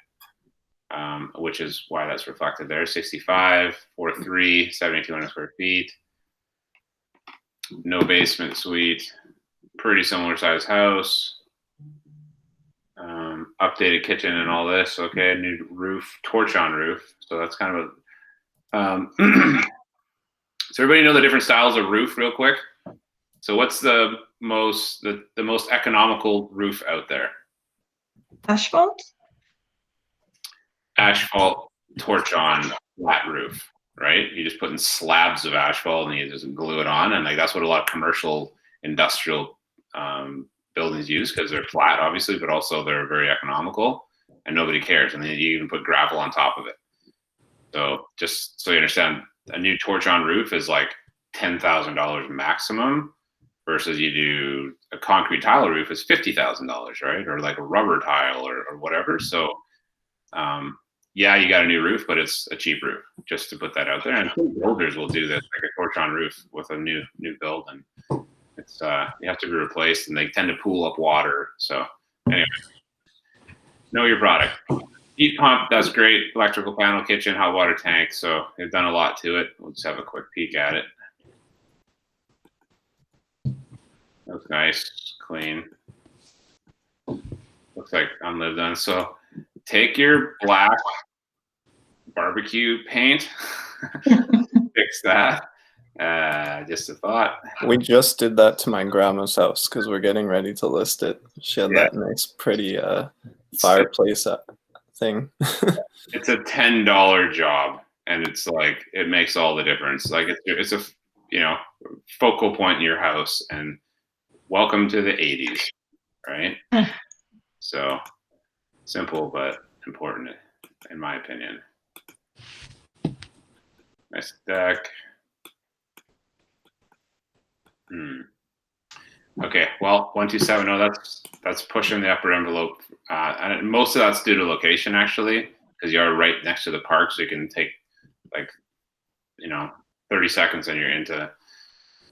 which is why that's reflected there. 65, 4.3, 7,200 square feet. No basement suite. Pretty similar size house. Updated kitchen and all this. Okay, new roof, torch on roof. So that's kind of a. So everybody know the different styles of roof, real quick. So what's the most economical roof out there? Asphalt? Asphalt torch on flat roof, right? You just put in slabs of asphalt and you just glue it on, and like that's what a lot of commercial, industrial buildings use because they're flat, obviously, but also they're very economical and nobody cares. And then you even put gravel on top of it. So just so you understand, a new torch on roof is like $10,000 maximum, versus you do a concrete tile roof is $50,000, right? Or like a rubber tile or whatever. So yeah, you got a new roof, but it's a cheap roof, just to put that out there. And builders will do this, like a torch on roof with a new build, and it's you have to be replaced, and they tend to pool up water. So anyway, know your product. Heat pump, that's great. Electrical panel, kitchen, hot water tank. So they've done a lot to it. We'll just have a quick peek at it. Looks nice, clean. Looks like unlived on. So take your black barbecue paint, fix that. Just a thought. We just did that to my grandma's house because we're getting ready to list it. She had that nice, pretty fireplace thing. It's a $10 job, and it's like it makes all the difference. Like it's a focal point in your house, and welcome to the 80s, right? So simple but important, in my opinion. Nice deck. Okay, well, 1270. That's pushing the upper envelope, and most of that's due to location, actually, because you are right next to the park, so you can take 30 seconds and you're into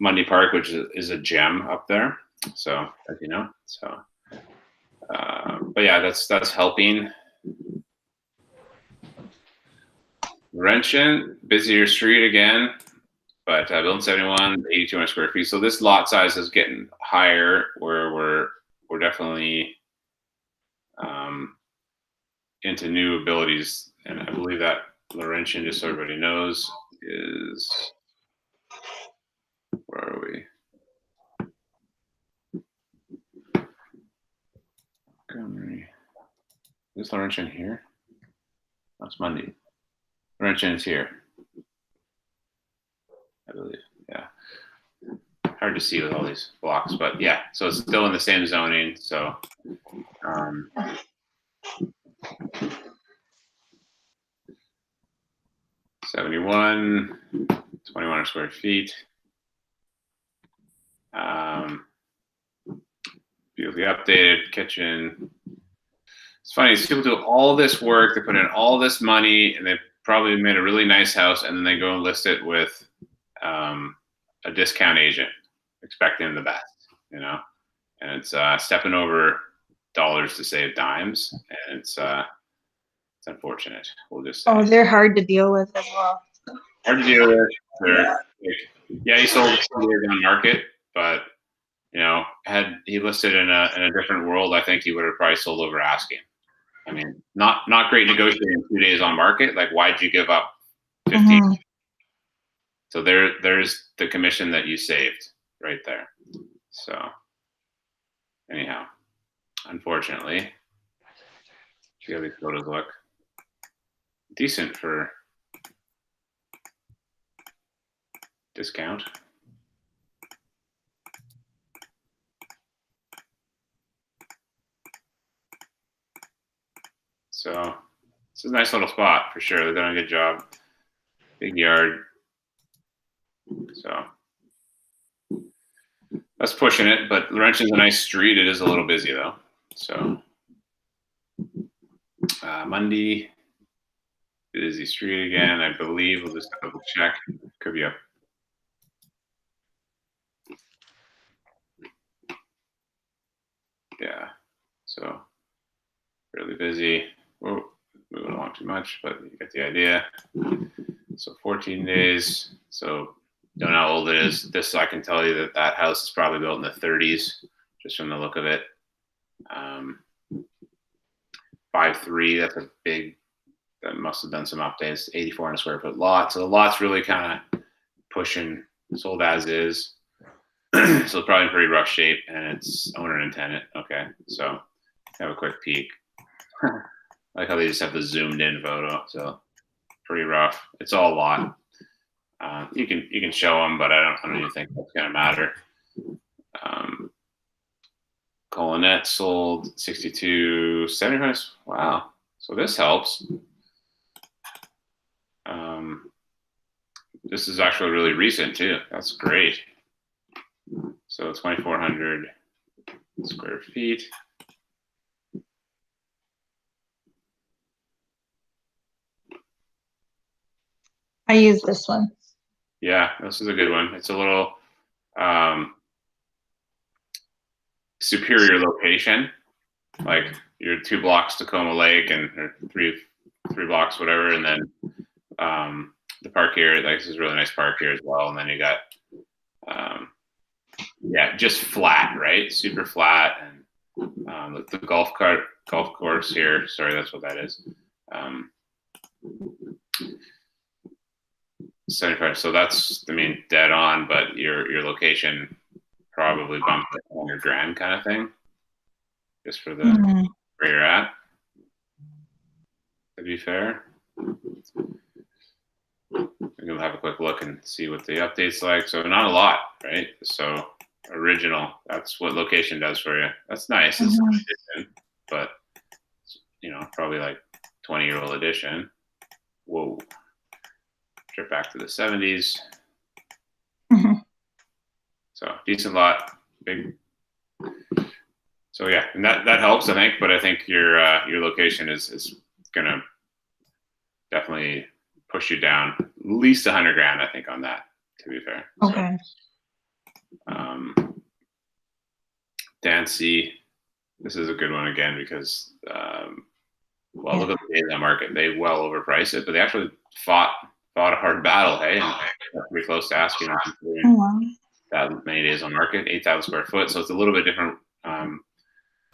Mundy Park, which is a gem up there. So as you know, so but yeah, that's helping. Laurentian, busier street again, but building 71, 8,200 square feet. So this lot size is getting higher, where we're definitely into new abilities, and I believe that Laurentian, just so everybody knows, is, where are we? Is Laurentian here? That's Monday. Laurentian is here, I believe. Yeah. Hard to see with all these blocks, but yeah. So it's still in the same zoning. So 71, 2,100 square feet. Beautifully updated kitchen. It's funny, people do all this work, they put in all this money, and they probably made a really nice house, and then they go and list it with a discount agent, expecting the best, and it's stepping over dollars to save dimes, and it's unfortunate. We'll just say. Oh, they're hard to deal with as well. Hard to deal with. They're he sold it on market, but had he listed in a different world, I think he would have probably sold over asking. I mean, not great negotiating 2 days on market. Like, why'd you give up 15? Mm-hmm. So there's the commission that you saved right there. So anyhow, unfortunately, see how these photos look. Decent for discount. So it's a nice little spot for sure. They've done a good job. Big yard. So that's pushing it, but Laurentian's a nice street. It is a little busy though. So Mundy, busy street again, I believe. We'll just double check. Could be up. So really busy. Whoa, moving along too much, but you get the idea. So 14 days. So don't know how old it is. This, I can tell you that that house is probably built in the 30s, just from the look of it. 5.3, that's a big, that must have done some updates. 8,400 square foot lot. So the lot's really kind of pushing, sold as is. So it's probably in pretty rough shape, and it's owner and tenant. Okay, so have a quick peek. I like how they just have the zoomed in photo. So pretty rough. It's all lot. You can show them, but I don't even think that's gonna matter. Colonette sold 62.75. Wow. So this helps. This is actually really recent too. That's great. So 2,400 square feet. I use this one. Yeah, this is a good one. It's a little superior location. Like you're 2 blocks Tacoma Lake, and or three blocks, whatever, and then the park here. Like this is a really nice park here as well. And then you got yeah, just flat, right? Super flat, and the golf course here. Sorry, that's what that is. 75. So that's, I mean, dead on, but your location probably bumped like $100,000 kind of thing, just for the where you're at. To be fair, we'll have a quick look and see what the update's like. So not a lot, right? So original, that's what location does for you. That's nice. It's an addition, but you know, probably like 20-year-old edition. Whoa. Trip back to the 70s. So decent lot, big. So yeah, and that helps, I think. But I think your location is gonna definitely push you down at least $100,000, I think, on that. To be fair. Okay. So, Dancy, this is a good one again because well, look at the days on market. They well overpriced it, but they actually fought a hard battle, hey, and pretty close to asking that many days on market, 8,000 square foot. So it's a little bit different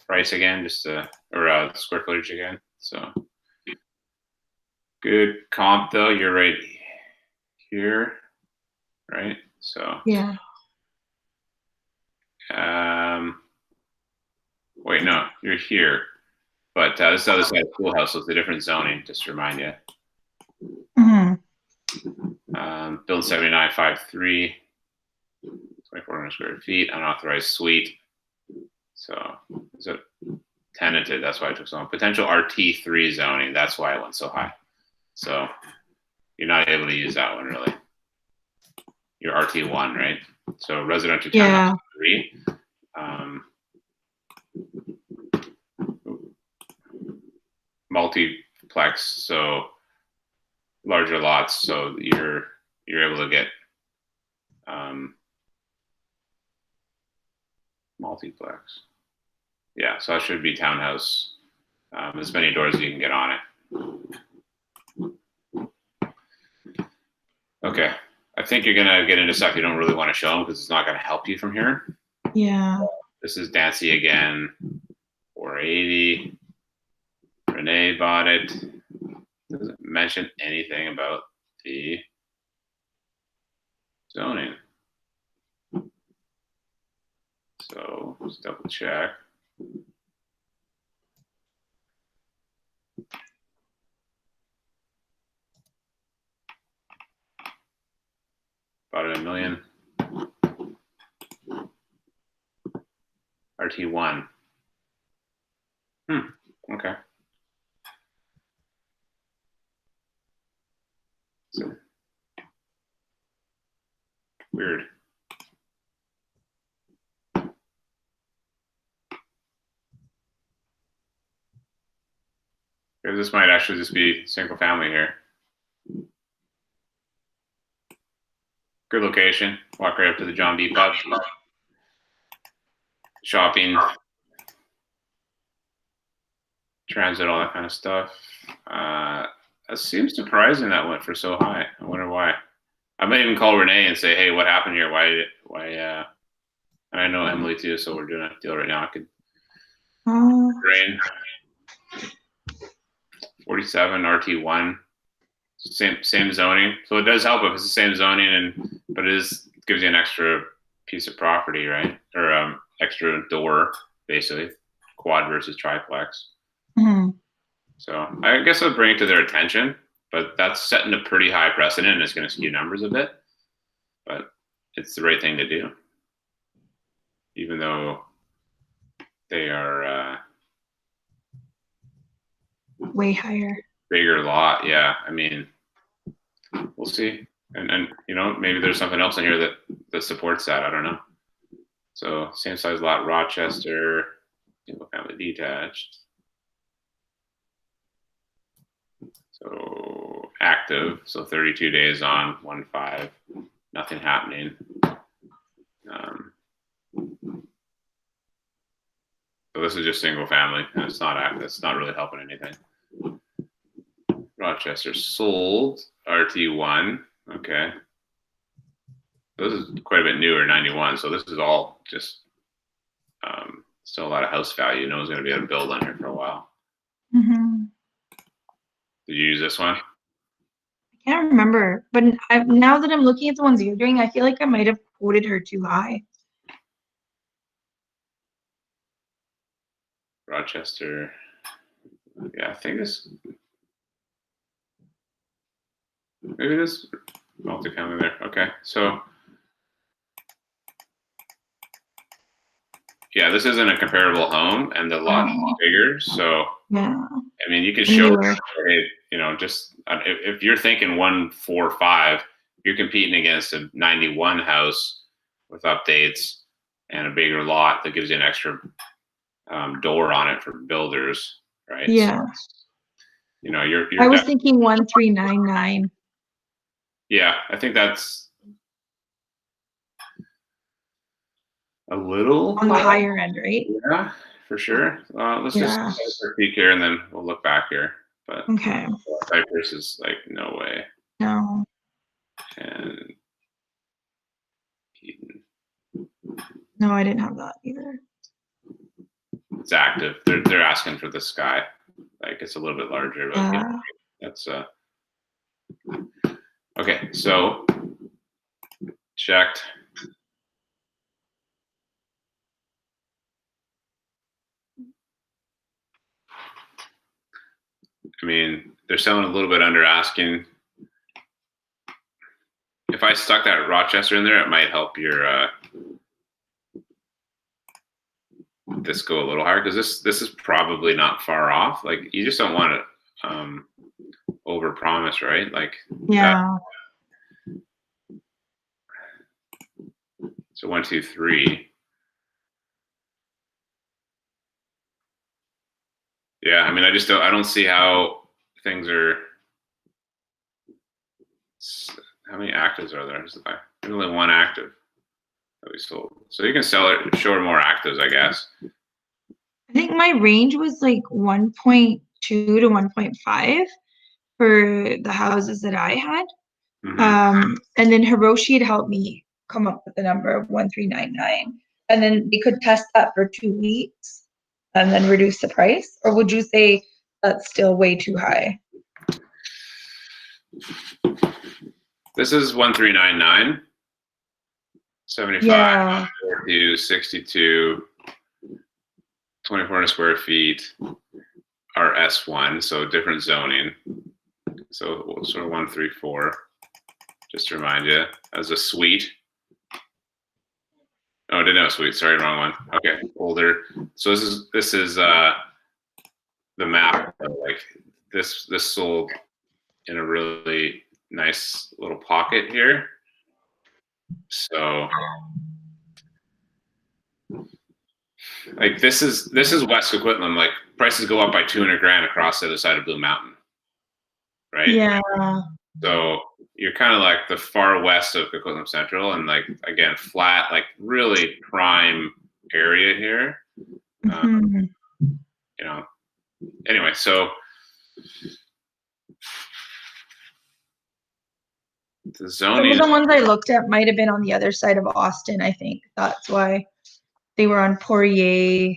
price again, just or square footage again. So good comp though. You're right here, right? So yeah. Wait, no, you're here, but this is the other side of schoolhouse, so it's a different zoning. Just to remind you. Build 79.53, 2,400 square feet, unauthorized suite. So is it tenanted? That's why I took so long. Potential RT3 zoning. That's why it went so high. So you're not able to use that one really. You're RT1, right? So residential townhouse 3. Multiplex, so larger lots, so you're able to get multiplex. Yeah, so that should be townhouse. As many doors as you can get on it. Okay, I think you're gonna get into stuff you don't really want to show them because it's not gonna help you from here. Yeah. This is Dancy again, 480. Renee bought it. Doesn't mention anything about the zoning. So let's double check. Bought it $1 million. RT1. Okay. So weird. This might actually just be single family here. Good location. Walk right up to the John B. Pub. Shopping. transit, all that kind of stuff. That seems surprising that went for so high. I wonder why. I might even call Renee and say, hey, what happened here? Why, and I know Emily too, so we're doing a deal right now. I could drain 47 RT1, same zoning. So it does help if it's the same zoning, but it gives you an extra piece of property, right? Or extra door, basically, quad versus triplex. Mm-hmm. So I guess I'll bring it to their attention, but that's setting a pretty high precedent and it's going to skew numbers a bit. But it's the right thing to do, even though they are way higher, bigger lot. Yeah, I mean, we'll see, and you know, maybe there's something else in here that supports that. I don't know. So same size lot, Rochester, single family detached. So active, so 32 days on, 1.5, nothing happening. So this is just single family, and it's not active. It's not really helping anything. Rochester sold, RT1, okay. This is quite a bit newer, 91. So this is all just still a lot of house value. No one's going to be able to build on here for a while. Mm-hmm. Did you use this one? I can't remember, but now that I'm looking at the ones you're doing, I feel like I might have quoted her too high. Rochester. Yeah, I think this. Maybe this multifamily there. Okay, so. Yeah, this isn't a comparable home, and the lot is bigger. So, yeah. I mean, you can show, you know, just if you're thinking 145, you're competing against a 91 house with updates and a bigger lot that gives you an extra door on it for builders, right? Yeah. So, you know, you're I was thinking 1399. Yeah, I think that's a little on the higher end, right? Yeah, for sure. Let's just peek here and then we'll look back here. But okay, Cypress is like no way. No. And no, I didn't have that either. It's active. They're asking for the sky. Like it's a little bit larger, but yeah, that's okay. So checked. I mean, they're selling a little bit under asking. If I stuck that Rochester in there, it might help your this go a little higher because this is probably not far off. Like you just don't want to over promise, right? Like yeah. So 1, 2, 3. Yeah, I mean, I don't see how things are. How many actives are there? There's only one active that we sold. So you can sell it, show more actives, I guess. I think my range was like 1.2 to 1.5 for the houses that I had. Mm-hmm. And then Hiroshi had helped me come up with the number of 1399. And then we could test that for 2 weeks and then reduce the price. Or would you say that's still way too high? This is 1399. 75 to 62, 2,400 square feet are S1, so different zoning. So sort of 134, just to remind you, as a suite. Oh, I didn't have a suite. Sorry, wrong one. Okay, older. So this is the map. Like this sold in a really nice little pocket here. So like this is West Coquitlam. Like prices go up by 200 grand across the other side of Blue Mountain, right? Yeah. So you're kind of like the far west of Coquitlam Central, and like again flat, like really prime area here. Mm-hmm. You know, anyway, so the zoning. Some of the ones I looked at might have been on the other side of Austin. I think that's why they were on Poirier.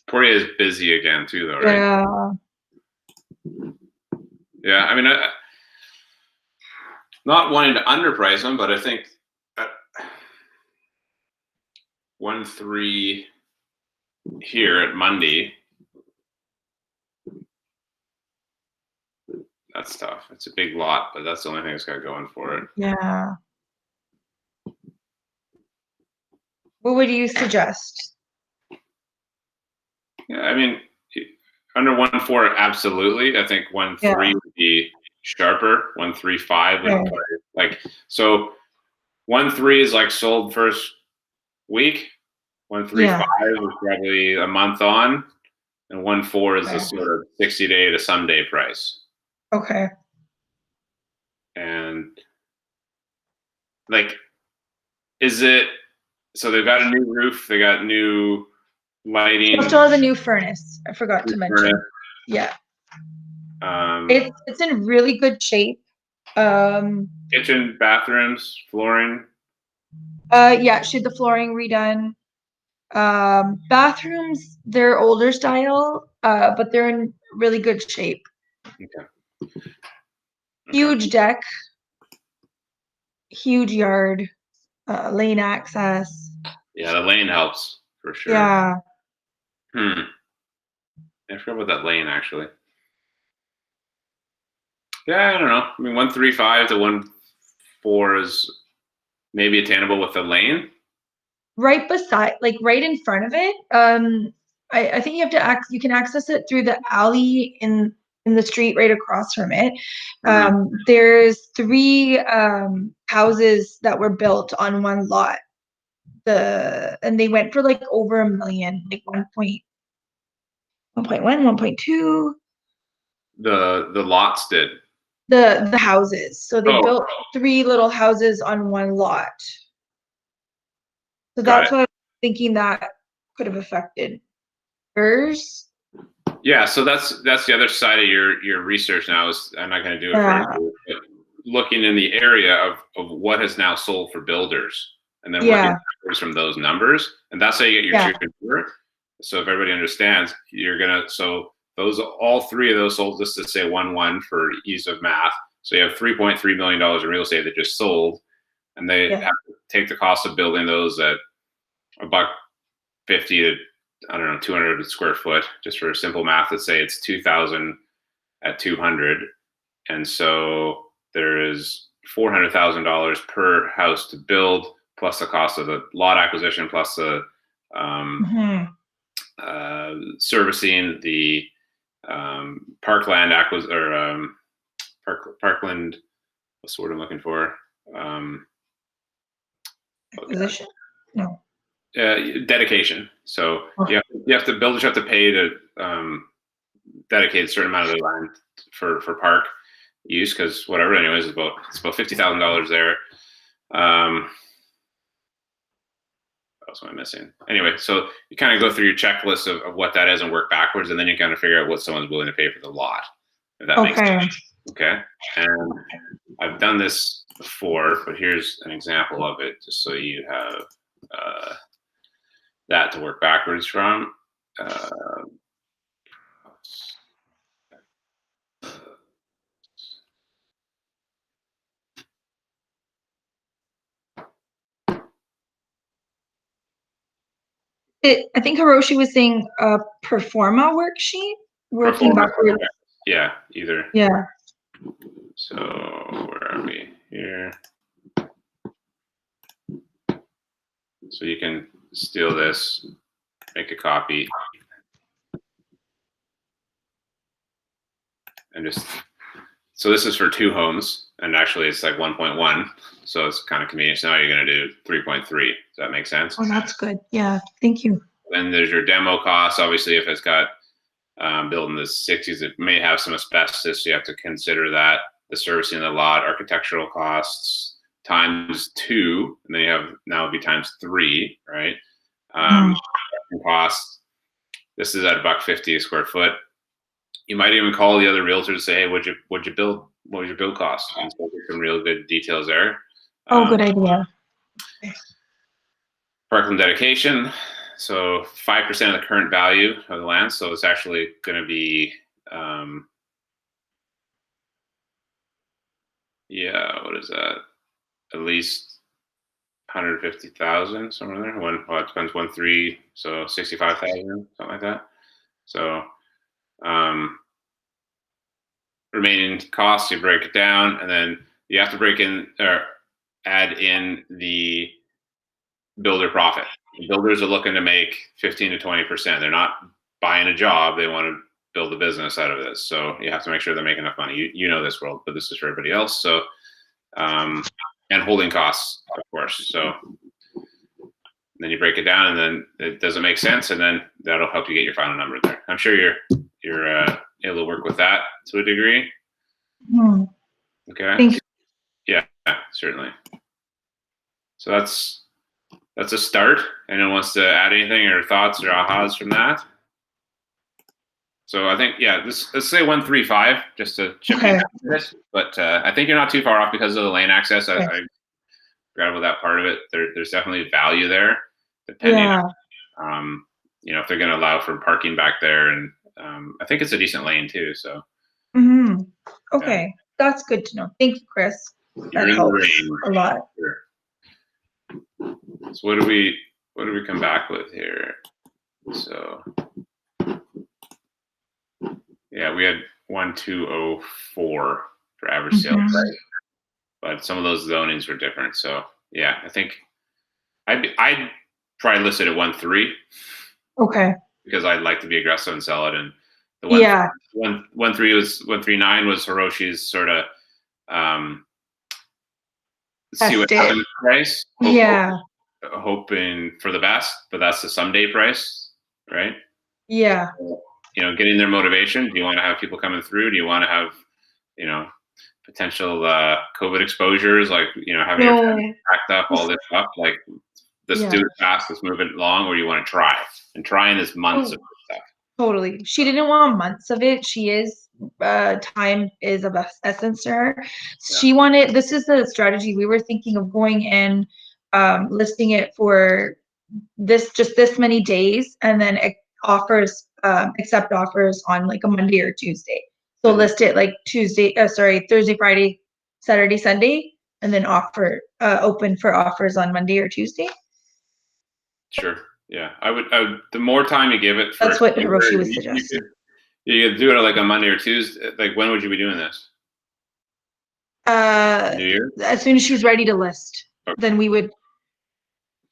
Poirier is busy again too, though, right? Yeah. Yeah, I mean, not wanting to underprice them, but I think at 1.3 here at Monday, that's tough. It's a big lot, but that's the only thing that's got going for it. Yeah. What would you suggest? Yeah, I mean, under 1.4, absolutely. I think 1.3 would be sharper. 1.35 would probably, like, so 1.3 is like sold first week. 1.35 is probably a month on, and 1.4 is a sort of 60-day to someday price. Okay. And like, is it, so they've got a new roof, they got new lighting. Still has a new furnace. I forgot to mention. Yeah. It's in really good shape. Kitchen, bathrooms, flooring. Yeah, she had the flooring redone. Bathrooms, they're older style, but they're in really good shape. Okay. Huge deck, huge yard, lane access. Yeah, the lane helps for sure. Yeah. I forgot about that lane actually. Yeah, I don't know. I mean, 1.35 to 1.4 is maybe attainable with the lane. Right beside, like right in front of it. I think you have to you can access it through the alley in the street right across from it. There's 3 houses that were built on one lot. And they went for like over $1 million, like 1.1, 1.2. The lots did. The houses. So they built 3 little houses on one lot. So that's what I was thinking that could have affected hers. Yeah, so that's the other side of your research now. I'm not going to do it for you, but looking in the area of what has now sold for builders, and then working backwards from those numbers, and that's how you get your true number. So if everybody understands, you're gonna all 3 of those sold. Let's just say 1.1 for ease of math. So you have $3.3 million in real estate that just sold, and they have to take the cost of building those at $1.50 to, I don't know, 200 square foot, just for simple math. Let's say it's 2,000 at 200, and so there is $400,000 per house to build, plus the cost of the lot acquisition, plus the servicing, the parkland parkland. What's the word I'm looking for? Acquisition? No. Dedication. So you have to builders have to pay to dedicate a certain amount of their land for park use, because whatever, anyways, it's about $50,000 there. What else am I missing? Anyway, so you kind of go through your checklist of what that is and work backwards, and then you kind of figure out what someone's willing to pay for the lot, if that makes sense. Okay. And I've done this before, but here's an example of it, just so you have that to work backwards from. I think Hiroshi was saying a performa worksheet, working backwards. Yeah, either. Yeah. So where are we here? So you can steal this, make a copy, and just, so this is for 2 homes, and actually it's like 1.1, so it's kind of convenient. So now you're going to do 3.3. Does that make sense? Oh, that's good. Yeah, thank you. Then there's your demo costs. Obviously, if it's got built in the 60s, it may have some asbestos, so you have to consider that. The servicing of the lot, architectural costs times 2, and then you have, now it'd be times 3, right? Costs, This is at $1.50 a square foot. You might even call the other realtor to say, hey, what'd you build? What was your build cost? And so get some real good details there. Oh, good idea. Parkland dedication. So 5% of the current value of the land. So it's actually going to be, what is that? At least 150,000 somewhere there. Well, it depends. 1.3, so 65,000, something like that. So remaining costs, you break it down, and then you have to break in or add in the builder profit. The builders are looking to make 15 to 20%. They're not buying a job; they want to build a business out of this. So you have to make sure they're making enough money. You know this world, but this is for everybody else. So and holding costs, of course. So then you break it down, and then it doesn't make sense, and then that'll help you get your final number there. I'm sure you're able to work with that to a degree. Okay. Thank you. Yeah, certainly. So that's a start. Anyone wants to add anything or thoughts or ahas from that? So I think, let's say 135 just to chip in this. But I think you're not too far off because of the lane access. I forgot about that part of it. There's definitely value there, depending on, if they're going to allow for parking back there. And I think it's a decent lane too. So. Okay, that's good to know. Thank you, Chris. That helps a lot. Sure. So what do we come back with here? So we had 1,204 for average sale price, but some of those zonings were different. So I think I'd probably list it at 1.3. Okay. Because I'd like to be aggressive and sell it, and the 1.39 was Hiroshi's sort of see what happens price. Hoping for the best, but that's the someday price, right? Yeah. Getting their motivation. Do you want to have people coming through? Do you want to have, potential COVID exposures, like, having your family packed up, all this stuff? Like, let's do it fast, let's move it along, or do you want to try? And trying is months of stuff. Totally. She didn't want months of it. She is, time is of essence to her. She wanted, this is the strategy we were thinking of going in, listing it for just this many days, and then accept offers on like a Monday or Tuesday. So list it like Thursday, Friday, Saturday, Sunday, and then open for offers on Monday or Tuesday. Sure. Yeah, I would. The more time you give it, that's what Hiroshi was suggesting. You could do it like a Monday or Tuesday. Like, when would you be doing this? New Year? As soon as she was ready to list, then we would.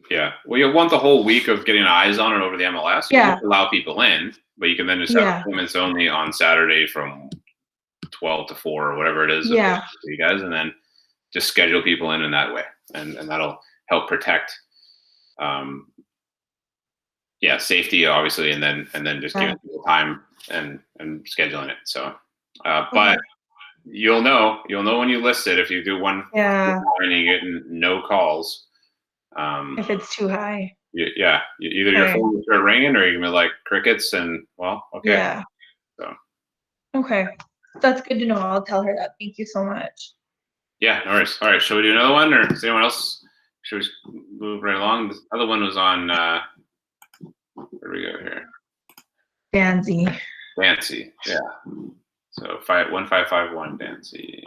Yeah. Well, you'll want the whole week of getting eyes on it over the MLS. You can allow people in, but you can then just have appointments only on Saturday from 12 to 4 or whatever it is. For you guys, and then just schedule people in that way, and that'll help protect. Safety obviously, and then just giving people time and scheduling it. So, but you'll know when you list it if you do one and you're getting no calls. If it's too high. Either your phone will start ringing, or you're gonna be like crickets, and okay. Yeah. So. Okay, that's good to know. I'll tell her that. Thank you so much. Yeah, no worries. All right, shall we do another one, or is anyone else? Should we move right along? The other one was on. Where do we go here? Dancy. Yeah. So 1551 Dancy.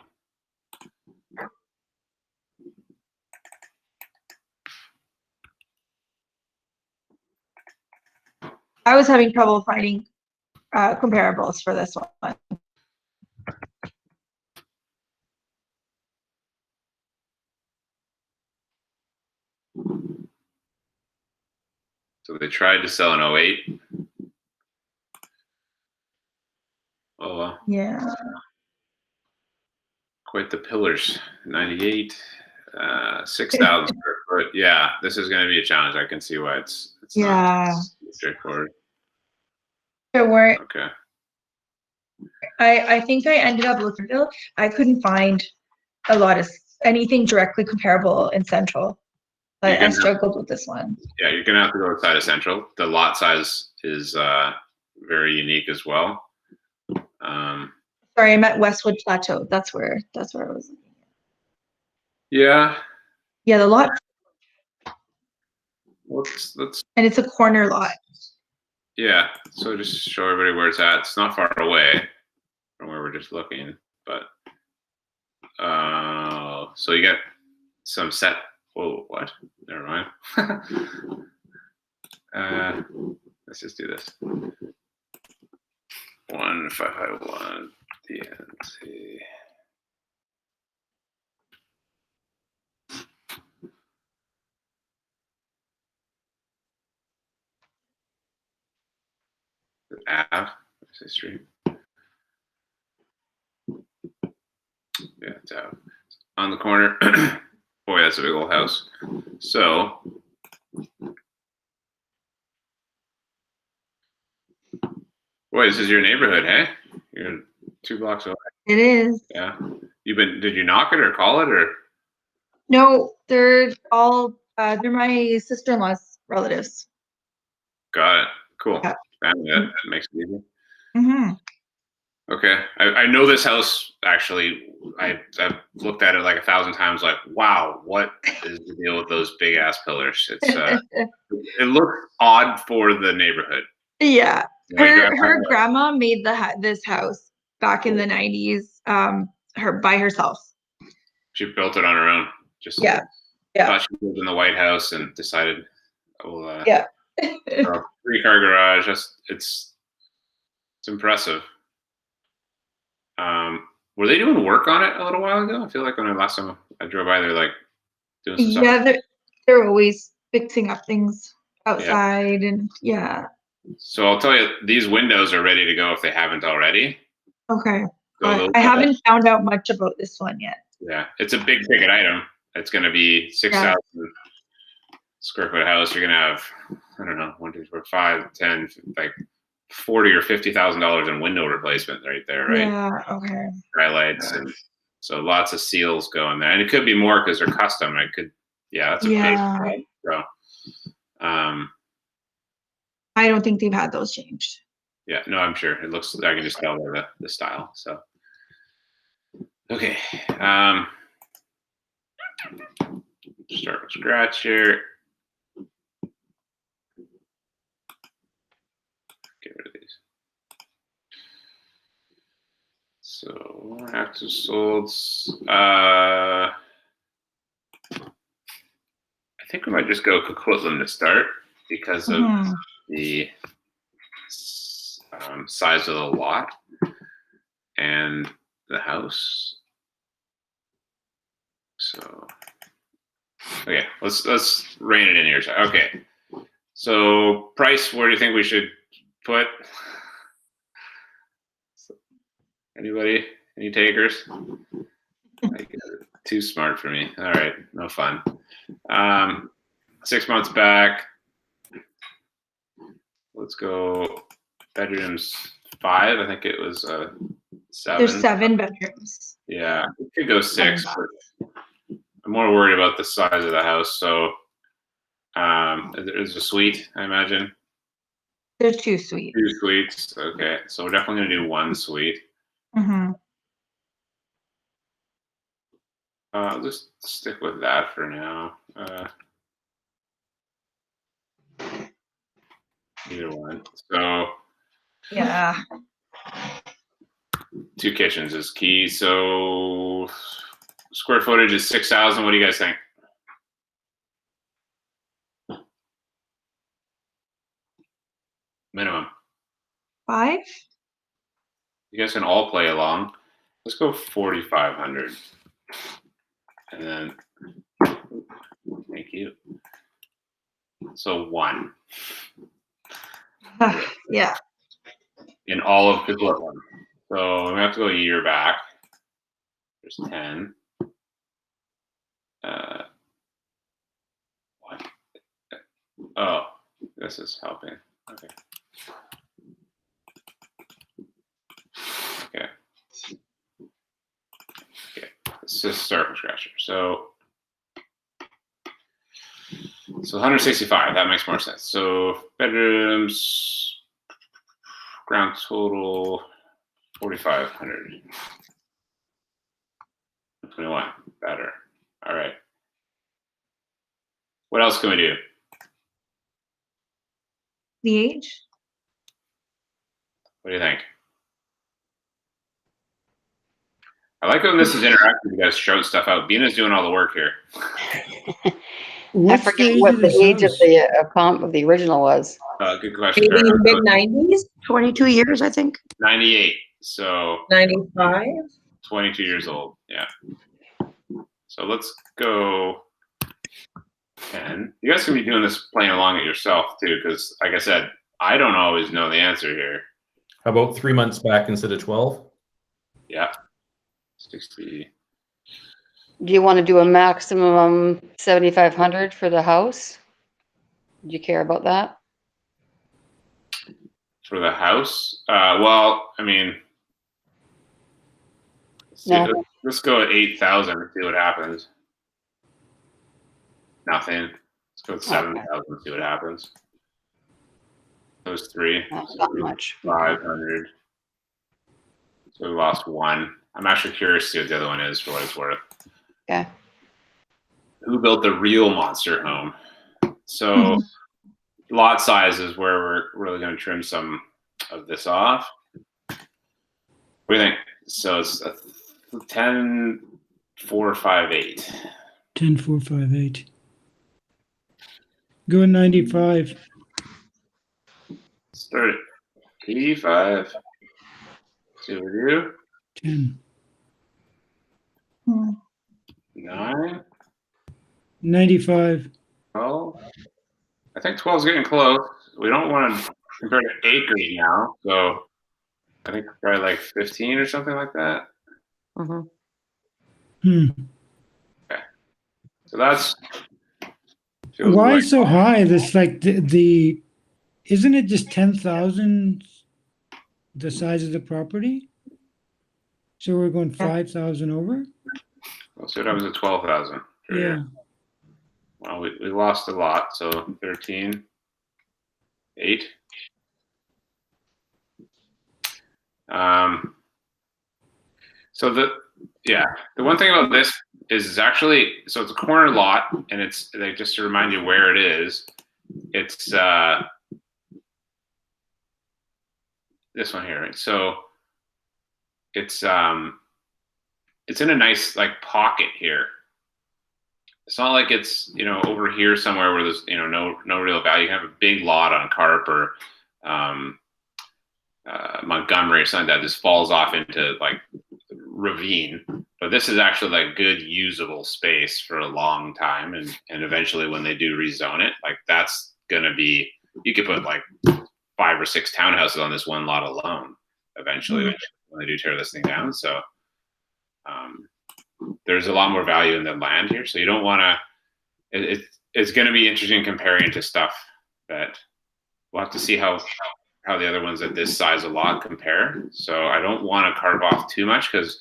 I was having trouble finding comparables for this one. So they tried to sell in 08. Oh, wow. Yeah. Quite the pillars. 98, 6,000 square foot. Yeah, this is going to be a challenge. I can see why it's not straightforward. There weren't. Okay. I think I ended up looking. I couldn't find a lot of anything directly comparable in Central. I struggled with this one. Yeah, you're gonna have to go outside of Central. The lot size is very unique as well. Sorry, I'm at Westwood Plateau. That's where I was. Yeah. Yeah, the lot. Let's And it's a corner lot. yeah. So just show everybody where it's at. It's not far away from where we're just looking, but so you get some set. Whoa, what? Never mind. Let's just do this. 1551 DNC. Ave. What's the street? Yeah, it's out on the corner. Boy, that's a big old house. So, boy, this is your neighborhood, hey? You're 2 blocks away. It is. Yeah. Did you knock it or call it or? No, they're all, they're my sister-in-law's relatives. Got it. Cool. Yeah. Family, that makes it easy. Mm-hmm. Okay. I know this house, actually. I've looked at it like 1,000 times, like, wow, what is the deal with those big ass pillars? It's it looks odd for the neighborhood. Yeah. You know, Her grandma made this house back in the 90s, by herself. She built it on her own. Just yeah. thought she lived in the White House and decided, oh, yeah. 3-car garage. It's impressive. Were they doing work on it a little while ago? I feel like when last time I drove by, they're like doing some stuff. Yeah, they're always fixing up things outside, and yeah. So I'll tell you, these windows are ready to go if they haven't already. Okay. So I haven't found out much about this one yet. Yeah, it's a big ticket item. It's going to be 6,000 square foot house. You're going to have, I don't know, 1, 2, 3, 4, 5, 10, like $40,000 or $50,000 in window replacement right there, right? Yeah. Okay. Skylights, and so lots of seals going there, and it could be more because they're custom. It could, that's a big one. So, I don't think they've had those changed. Yeah, no, I'm sure. It looks, I can just tell by the style. So, okay. Start from scratch here. Get rid of these. So active sold. I think we might just go Coquitlam to start because of the size of the lot and the house. So, okay, let's rein it in here. Okay, so price, where do you think we should put? Anybody? Any takers? Too smart for me. All right, no fun. 6 months back. Let's go bedrooms 5. I think it was 7. There's 7 bedrooms. Yeah, it could go 6. But I'm more worried about the size of the house. So there's a suite, I imagine. There's 2 suites. 2 suites. Okay, so we're definitely gonna do 1 suite. I'll just stick with that for now. Either one. So yeah, 2 kitchens is key. So square footage is 6,000. What do you guys think? Minimum. 5. You guys can all play along. Let's go 4,500. And then, thank you. So 1. Yeah. In all of Coquitlam. So we have to go a year back. There's 10. What? Oh, this is helping. Okay. Okay. Okay. Let's just start from scratch here. So 165. That makes more sense. So bedrooms. Ground total 4,500. 21. Better. All right. What else can we do? The age? What do you think? I like when this is interactive. You guys shout stuff out. Bina's doing all the work here. I What's the forget age what of the this age of house? the original was. Good question. Maybe Tara. mid-90s, 22 years, I think. 98. So 95. 22 years old. Yeah. So let's go 10. You guys can be doing this playing along at yourself too, because like I said, I don't always know the answer here. How about 3 months back instead of 12? Yeah. 60. Do you want to do a maximum 7,500 for the house? Do you care about that? For the house? Well, I mean, No. let's go at 8,000 and see what happens. Nothing. Let's go with 7,000 see what happens. Those three. Not much. 500. So we lost one. I'm actually curious to see what the other one is for what it's worth. Okay. Who built the real monster home? So lot size is where we're really going to trim some of this off. What do you think? So it's a 10, 4, 5, 8. 10, 4, 5, 8. Go 95. Start at 85. See what we do. 10. 9. 95. 12. I think 12 is getting close. We don't want to compare to 8 grade now. So I think probably like 15 or something like that. Hmm. Okay. So that's. Why like, so high? This like the isn't it just 10,000 the size of the property? So we're going 5,000 over? Let's see what happens at 12,000. Yeah. Well, we lost a lot. So 13, 8. So the one thing about this is actually, so it's a corner lot, and it's like, just to remind you where it is, it's this one here, right? So it's in a nice like pocket here. It's not like it's, over here somewhere where there's, no real value. You have a big lot on Carp or Montgomery or something that just falls off into like ravine. But this is actually like good usable space for a long time, and eventually when they do rezone it, like that's gonna be, you could put like 5 or 6 townhouses on this one lot alone eventually when they do tear this thing down. So there's a lot more value in the land here, so you don't want to. It's going to be interesting comparing to stuff that we'll have to see how the other ones at this size a lot compare. So I don't want to carve off too much, because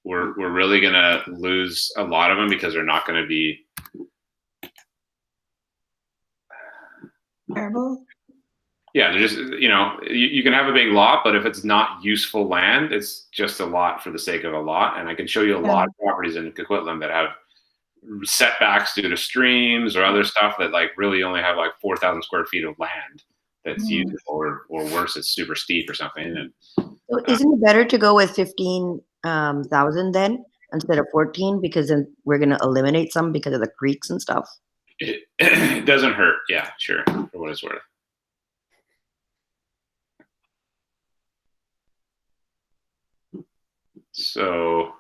we're really going to lose a lot of them because they're not going to be Terrible. Yeah, they're just, you can have a big lot, but if it's not useful land, it's just a lot for the sake of a lot. And I can show you a lot of properties in Coquitlam that have setbacks due to streams or other stuff that like really only have like 4,000 square feet of land that's usable, or worse, it's super steep or something. And So isn't it better to go with 15,000 then instead of 14, because then we're going to eliminate some because of the creeks and stuff? it doesn't hurt. Yeah, sure, for what it's worth. So,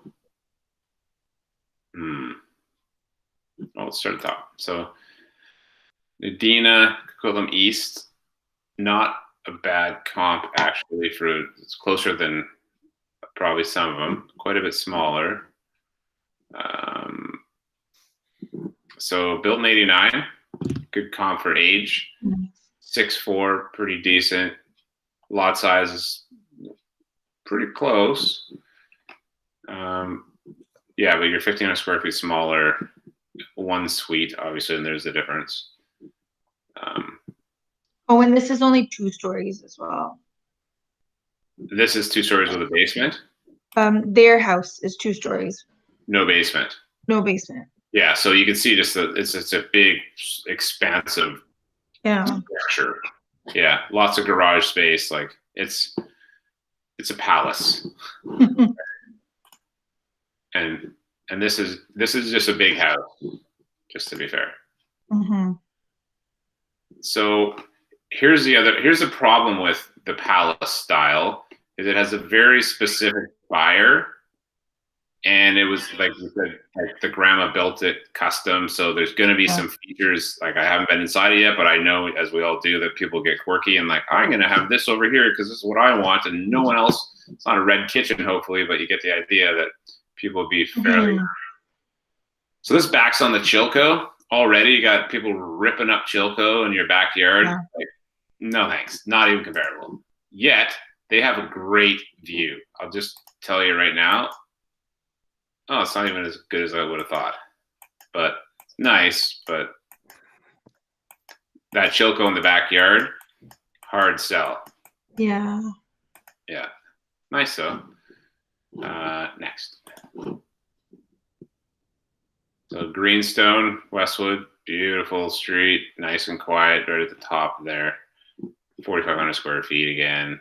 let's start at the top. So, Medina, Coquitlam East, not a bad comp actually. It's closer than probably some of them, quite a bit smaller. So built in '89, good comp for age. 6'4", pretty decent. Lot size is pretty close. Yeah, but you're 1,500 square feet smaller. One suite, obviously, and there's the difference. Oh, and this is only 2 stories as well. This is 2 stories with a basement? Their house is 2 stories. No basement. No basement. Yeah, so you can see just that it's a big, expansive structure. Yeah, lots of garage space. Like it's a palace. and this is just a big house, just to be fair. Mm-hmm. So here's the problem with the palace style is it has a very specific buyer, and it was like you said, like the grandma built it custom. So there's going to be some features, like I haven't been inside it yet, but I know, as we all do, that people get quirky and like, I'm going to have this over here because this is what I want, and no one else. It's not a red kitchen, hopefully, but you get the idea that people will be fairly. So this backs on the Chilco. Already you got people ripping up Chilco in your backyard. Like, no thanks, not even comparable. Yet they have a great view. I'll just tell you right now. Oh, it's not even as good as I would have thought, but nice. But that Chilco in the backyard, hard sell. Yeah. Yeah, nice though. Next. So Greenstone, Westwood, beautiful street, nice and quiet, right at the top there. 4,500 square feet again.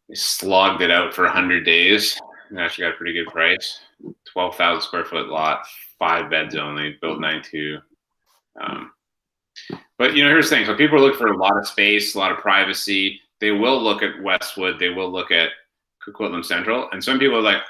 They slogged it out for 100 days. And actually got a pretty good price. 12,000 square foot lot, 5 beds only, built 92. But here's the thing. So people are looking for a lot of space, a lot of privacy. They will look at Westwood. They will look at Coquitlam Central. And some people are like,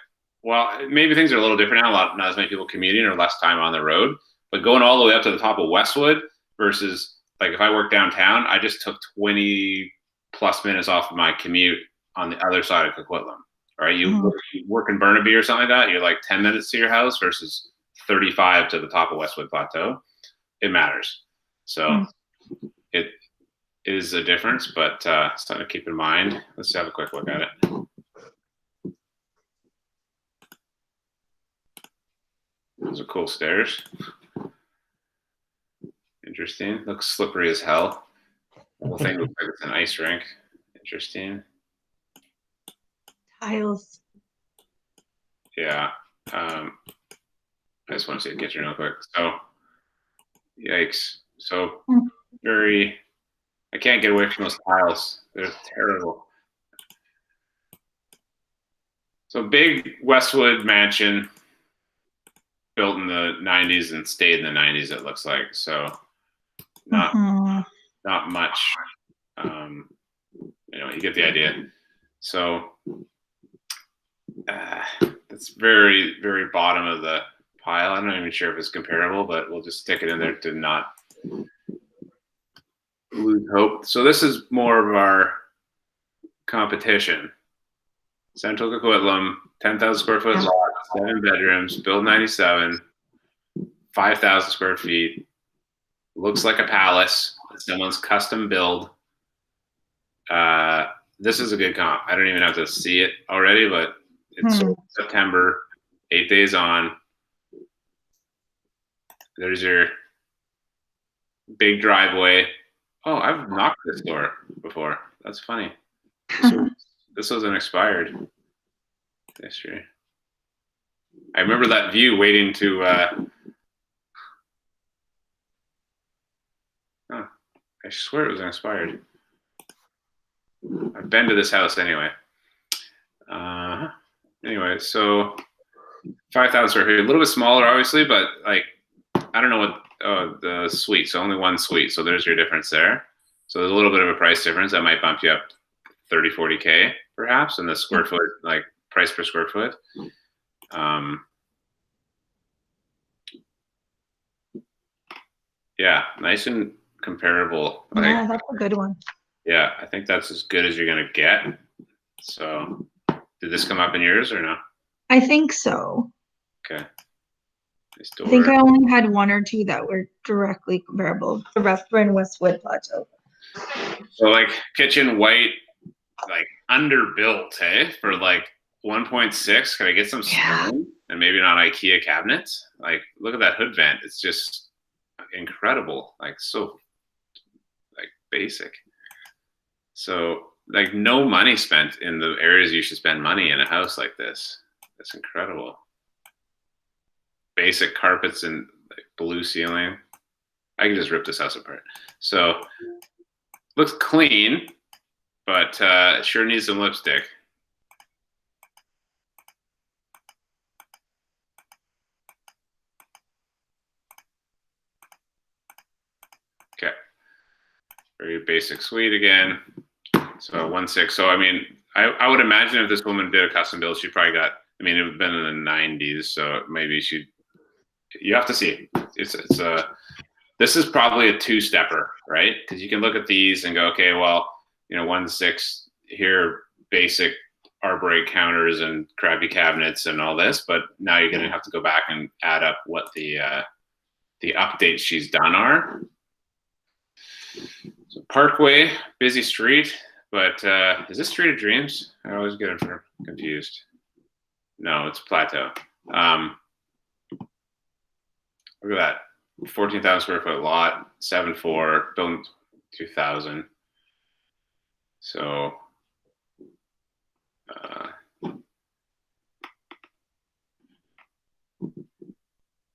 well, maybe things are a little different now. Not as many people commuting or less time on the road. But going all the way up to the top of Westwood versus, like, if I work downtown, I just took 20 plus minutes off of my commute on the other side of Coquitlam. Right? You work in Burnaby or something like that, you're like 10 minutes to your house versus 35 to the top of Westwood Plateau. It matters. So it is a difference, but something to keep in mind. Let's have a quick look at it. Those are cool stairs. Interesting. Looks slippery as hell. The whole thing looks like it's an ice rink. Interesting. Tiles. Yeah. I just want to see the kitchen real quick. So, yikes. So, I can't get away from those tiles. They're terrible. So, big Westwood mansion built in the 90s and stayed in the 90s, it looks like. So, not much. You get the idea. So, that's very, very bottom of the pile. I'm not even sure if it's comparable, but we'll just stick it in there to not lose hope. So this is more of our competition. Central Coquitlam, 10,000 square foot lot, 7 bedrooms, build 97, 5,000 square feet. Looks like a palace. Someone's custom build. This is a good comp. I don't even have to see it already, but it's September, 8 days on. There's your big driveway. Oh, I've knocked this door before. That's funny. This wasn't expired this year. I remember that view waiting to. I swear it was expired. I've been to this house anyway. Anyway, so 5,000 square feet, a little bit smaller, obviously, but like I don't know what the suite. So only 1 suite. So there's your difference there. So there's a little bit of a price difference that might bump you up 30, 40K perhaps in the square foot, like price per square foot. Yeah, nice and comparable. Yeah, that's a good one. Yeah, I think that's as good as you're gonna get. So, did this come up in yours or no? I think so. Okay. I think I only had 1 or 2 that were directly comparable. The rest were in Westwood Plateau. So, like kitchen white, like underbuilt, hey, for like 1.6. Can I get some stone and maybe not IKEA cabinets? Like, look at that hood vent. It's just incredible. Like so, like basic. So like no money spent in the areas you should spend money in a house like this. That's incredible. Basic carpets and like blue ceiling. I can just rip this house apart. So looks clean, but it sure needs some lipstick. Okay. Very basic suite again. So 1.6. So I mean, I would imagine if this woman did a custom build, she probably got. I mean, it would have been in the 90s, so maybe she. You have to see. It's this is probably a two-stepper, right? Because you can look at these and go, okay, well, 1.6 here, basic arborate counters and crappy cabinets and all this, but now you're going to have to go back and add up what the updates she's done are. So Parkway, busy street, but is this Street of Dreams? I always get it confused. No, it's Plateau. Look at that. 14,000 square foot lot, 7.4, built 2000. So,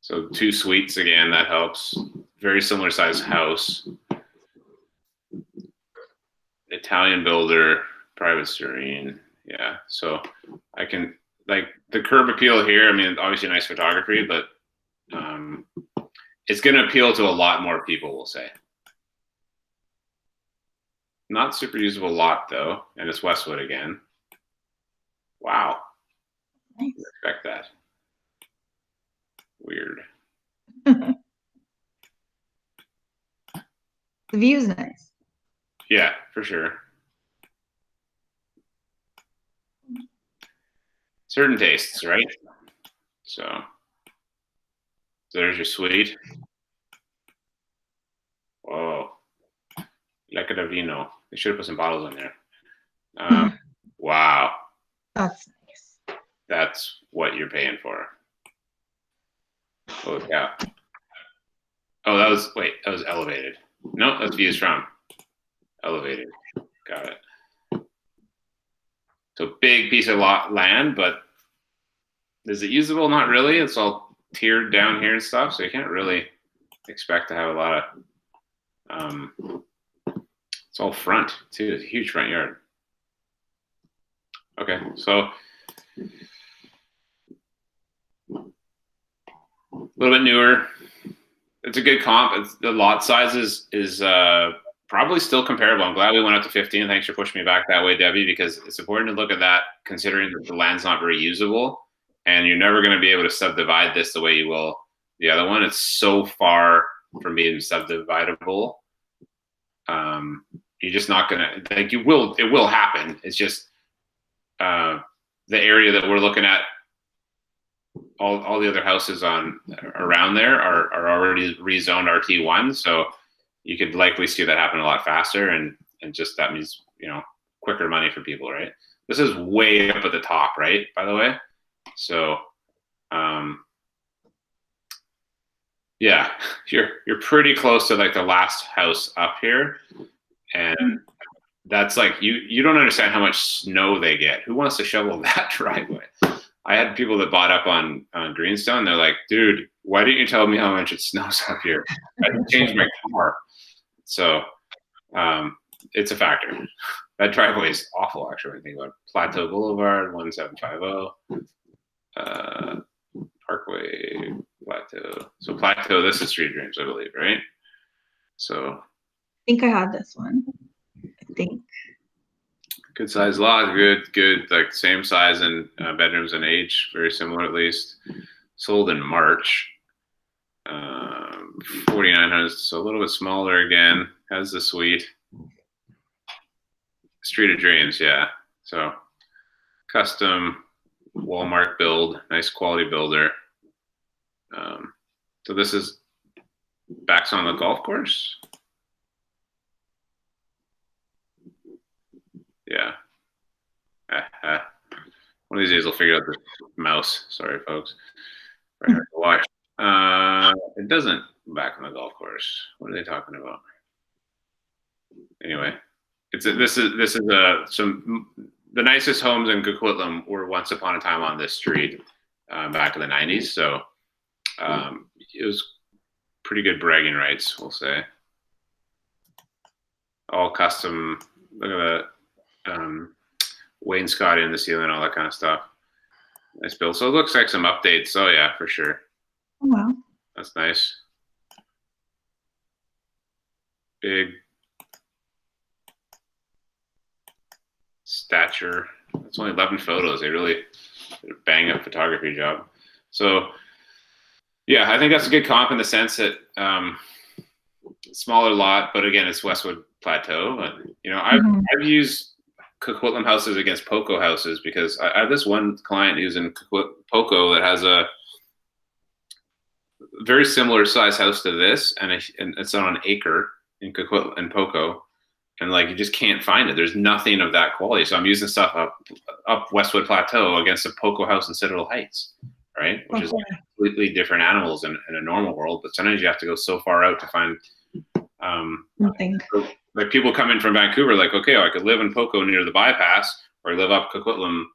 so 2 suites again, that helps. Very similar size house. Italian builder, private serene. Yeah, so I can, like, the curb appeal here, I mean, obviously nice photography, but it's going to appeal to a lot more people, we'll say. Not super usable lot, though, and it's Westwood again. Wow. Nice. Expect that. Weird. The view's nice. Yeah, for sure. Certain tastes, right? So there's your suite. Whoa. Leca de vino. They should have put some bottles in there. Wow. That's nice. That's what you're paying for. Oh, yeah. Oh, that was elevated. No, that's views from. Elevated. Got it. So big piece of land, but is it usable? Not really. It's all tiered down here and stuff, so you can't really expect to have a lot of it's all front too. It's a huge front yard. Okay, so a little bit newer. It's a good comp. The lot size is probably still comparable. I'm glad we went up to 15. Thanks for pushing me back that way, Debbie, because it's important to look at that considering that the land's not very usable and you're never going to be able to subdivide this the way you will the other one. It's so far from being subdividable. You're just not going to, like, it will happen. It's just the area that we're looking at, all the other houses around there are already rezoned RT1. So you could likely see that happen a lot faster, and just that means, quicker money for people, right? This is way up at the top, right? By the way, so yeah, you're pretty close to like the last house up here, and that's like you don't understand how much snow they get. Who wants to shovel that driveway? I had people that bought up on Greenstone. They're like, dude, why didn't you tell me how much it snows up here? I had to change my car. So it's a factor. That driveway is awful, actually, when I think about it. Plateau Boulevard, 1750. Parkway, Plateau. So Plateau, this is Street of Dreams, I believe, right? So I think I had this one. I think. Good size lot, good, like same size and bedrooms and age, very similar at least. Sold in March. 4,900, so a little bit smaller again. Has the suite. Street of Dreams, yeah. So custom Walmart build, nice quality builder. So this is backs on the golf course. Yeah. One of these days I'll figure out this mouse. Sorry, folks. Very hard to watch. It doesn't back on the golf course. What are they talking about? Anyway, this is the nicest homes in Coquitlam were once upon a time on this street back in the 90s. So it was pretty good bragging rights, we'll say. All custom. Look at that wainscoting in the ceiling, all that kind of stuff. Nice build. So it looks like some updates. Oh yeah, for sure. Oh, wow. That's nice. Big stature. It's only 11 photos. They really did a bang up photography job. So yeah, I think that's a good comp in the sense that smaller lot, but again, it's Westwood Plateau. And you know, I've used Coquitlam houses against Poco houses because I have this one client who's in Poco that has a very similar size house to this, and it's on an acre in Coquitlam and Poco, and like you just can't find it. There's nothing of that quality. So I'm using stuff up Westwood Plateau against a Poco house in Citadel Heights, right? Which is completely different animals in a normal world. But sometimes you have to go so far out to find nothing. Like people come in from Vancouver, like, okay, I could live in Poco near the bypass, or live up Coquitlam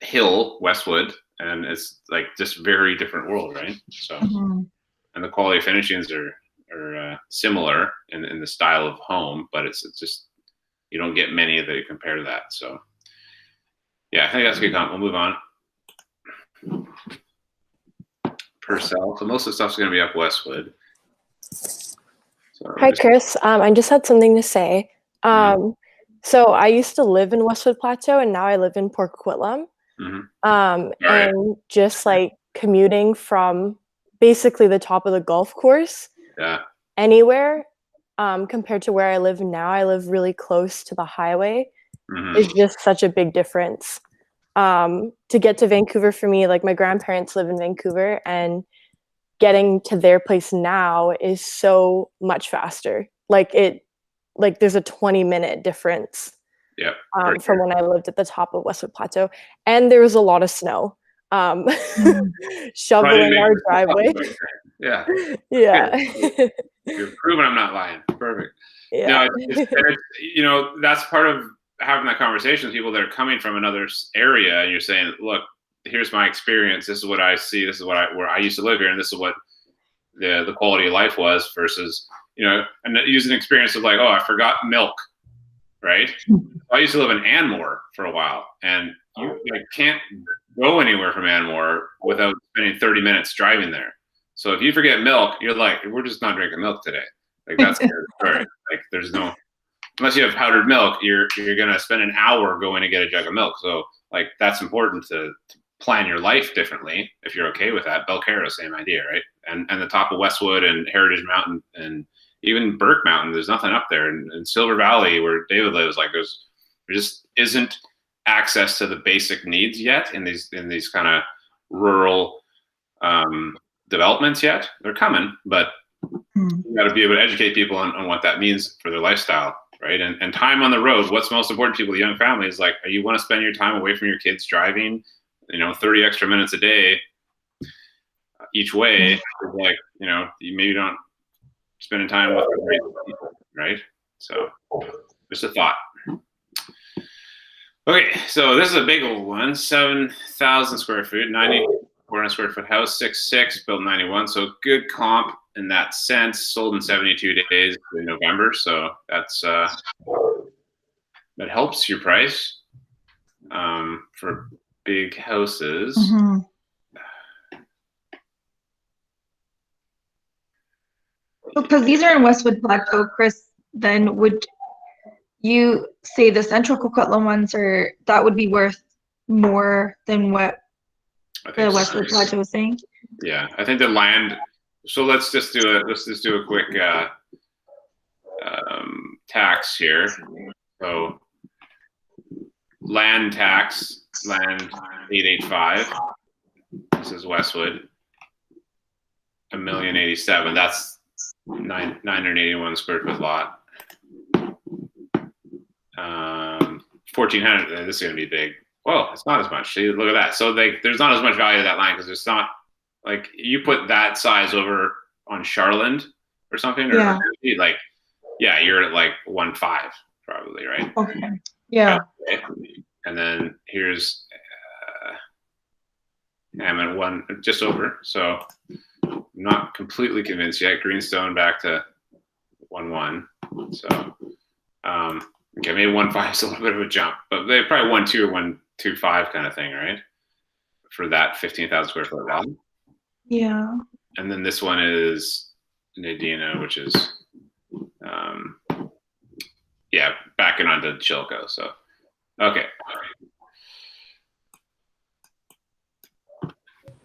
Hill, Westwood, and it's like just very different world, right? So, and the quality of finishings are similar in the style of home, but it's just you don't get many that you compare to that. So, yeah, I think that's a good comp. We'll move on. Purcell. So most of the stuff's going to be up Westwood. Hi, Chris. I just had something to say. So I used to live in Westwood Plateau, and now I live in Port Coquitlam. And just like commuting from basically the top of the golf course anywhere compared to where I live now, I live really close to the highway. It's just such a big difference. To get to Vancouver for me, like my grandparents live in Vancouver, and getting to their place now is so much faster. Like there's a 20-minute difference from when I lived at the top of Westwood Plateau, and there was a lot of snow shoveling our driveway. Yeah. You're proving I'm not lying. Perfect. Yeah. No, it's, you know, that's part of having that conversation with people that are coming from another area, and you're saying, look, here's my experience. This is what I see. This is where I used to live here, and this is what the quality of life was versus, you know, and use an experience of like, oh, I forgot milk, right? I used to live in Anmore for a while, and you can't go anywhere from Anmore without spending 30 minutes driving there. So if you forget milk, you're like, we're just not drinking milk today. Like that's sorry. Like there's no, unless you have powdered milk, you're gonna spend an hour going to get a jug of milk. So like that's important to plan your life differently if you're okay with that. Belcarra, same idea, right? And the top of Westwood and Heritage Mountain and even Burke Mountain, there's nothing up there. And Silver Valley, where David lives, like there just isn't access to the basic needs yet in these kind of rural developments yet. They're coming, but you got to be able to educate people on what that means for their lifestyle, right? And time on the road. What's most important to people with young families, like, you want to spend your time away from your kids driving, 30 extra minutes a day each way. Like, you maybe don't spending time with great people, right? So just a thought. Okay, so this is a big old one, 7,000 square feet, 94 square foot house, 6'6", built 91. So good comp in that sense, sold in 72 days in November. So that's that helps your price for big houses. Because these are in Westwood Plateau, Chris, then would you say the Central Coquitlam ones that would be worth more than what the Westwood Plateau is saying? Yeah, I think the land. So let's just do a quick tax here. So land tax, land 885. This is Westwood. 1,087,000. That's 981 square foot lot. 1,400. This is gonna be big. Whoa, it's not as much. See, look at that. So there's not as much value to that land because it's not like you put that size over on Charland or something, or you're at like 1.5 probably. probably, right? Okay. Yeah. And then here's Ammon one just over. So I'm not completely convinced yet. Greenstone back to 1-1. So okay, maybe 1-5 is a little bit of a jump, but they probably 1-2 or 1-2-5 kind of thing, right? For that 15,000 square foot lot. Yeah. And then this one is Nadina, which is backing onto Chilco. So okay.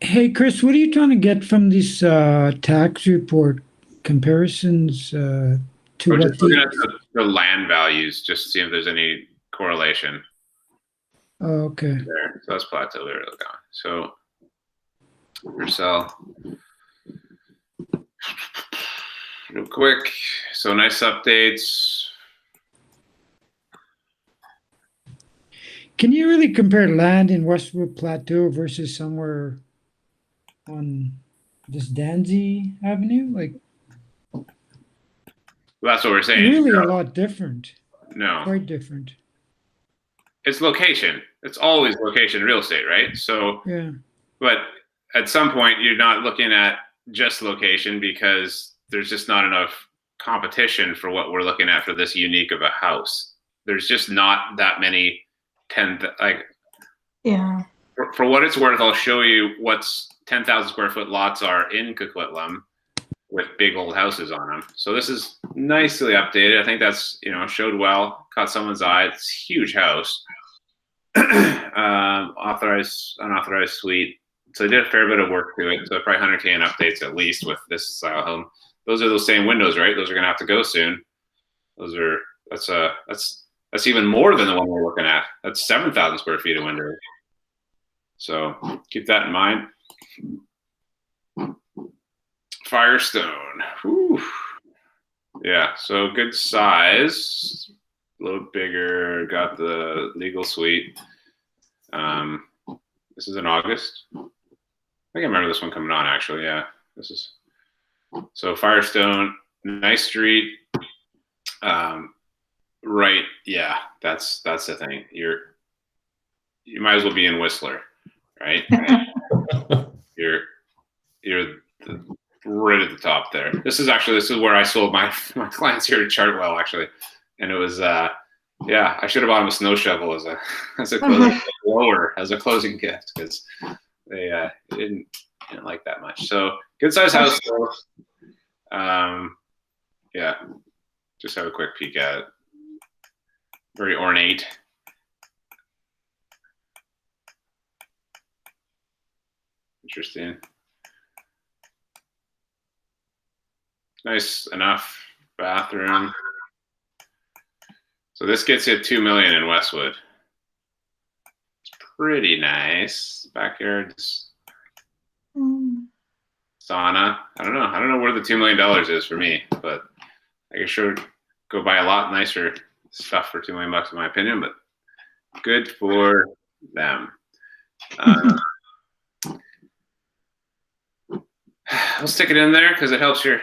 Hey, Chris, what are you trying to get from these tax report comparisons to We're what just looking at the land values, just to see if there's any correlation. Oh, okay. There. So that's plateau there. So Purcell. Real quick. So nice updates. Can you really compare land in Westwood Plateau versus somewhere on this Danzy Avenue? Like, Well, that's what we're saying. really a lot different. No. Quite different. It's location. It's always location real estate, right? So, yeah. But at some point, you're not looking at just location because there's just not enough competition for what we're looking at for this unique of a house. There's just not that many 10, like, yeah. For what it's worth, I'll show you what's 10,000 square foot lots are in Coquitlam with big old houses on them. So this is nicely updated. I think that's, showed well, caught someone's eye. It's a huge house. Authorized, unauthorized suite. So they did a fair bit of work to it. So probably 100K in updates at least with this style home. Those are those same windows, right? Those are gonna have to go soon. That's even more than the one we're looking at. That's 7,000 square feet of windows. So keep that in mind. Firestone. Whew. Yeah, so good size. A little bigger. Got the legal suite. This is in August. I think I remember this one coming on actually. Yeah, this is so Firestone. Nice street. Right. Yeah, that's the thing. You might as well be in Whistler, right? you're right at the top there. This is where I sold my clients here at Chartwell actually, and it was I should have bought them a snow shovel as a closing blower as a closing gift because they didn't like that much. So good size house. Yeah, just have a quick peek at it. Very ornate. Interesting. Nice enough bathroom. So this gets you 2 million in Westwood. It's pretty nice. Backyards. Sauna. I don't know where the $2 million is for me, but I can sure go buy a lot nicer stuff for $2 million in my opinion, but good for them. I'll stick it in there because it helps your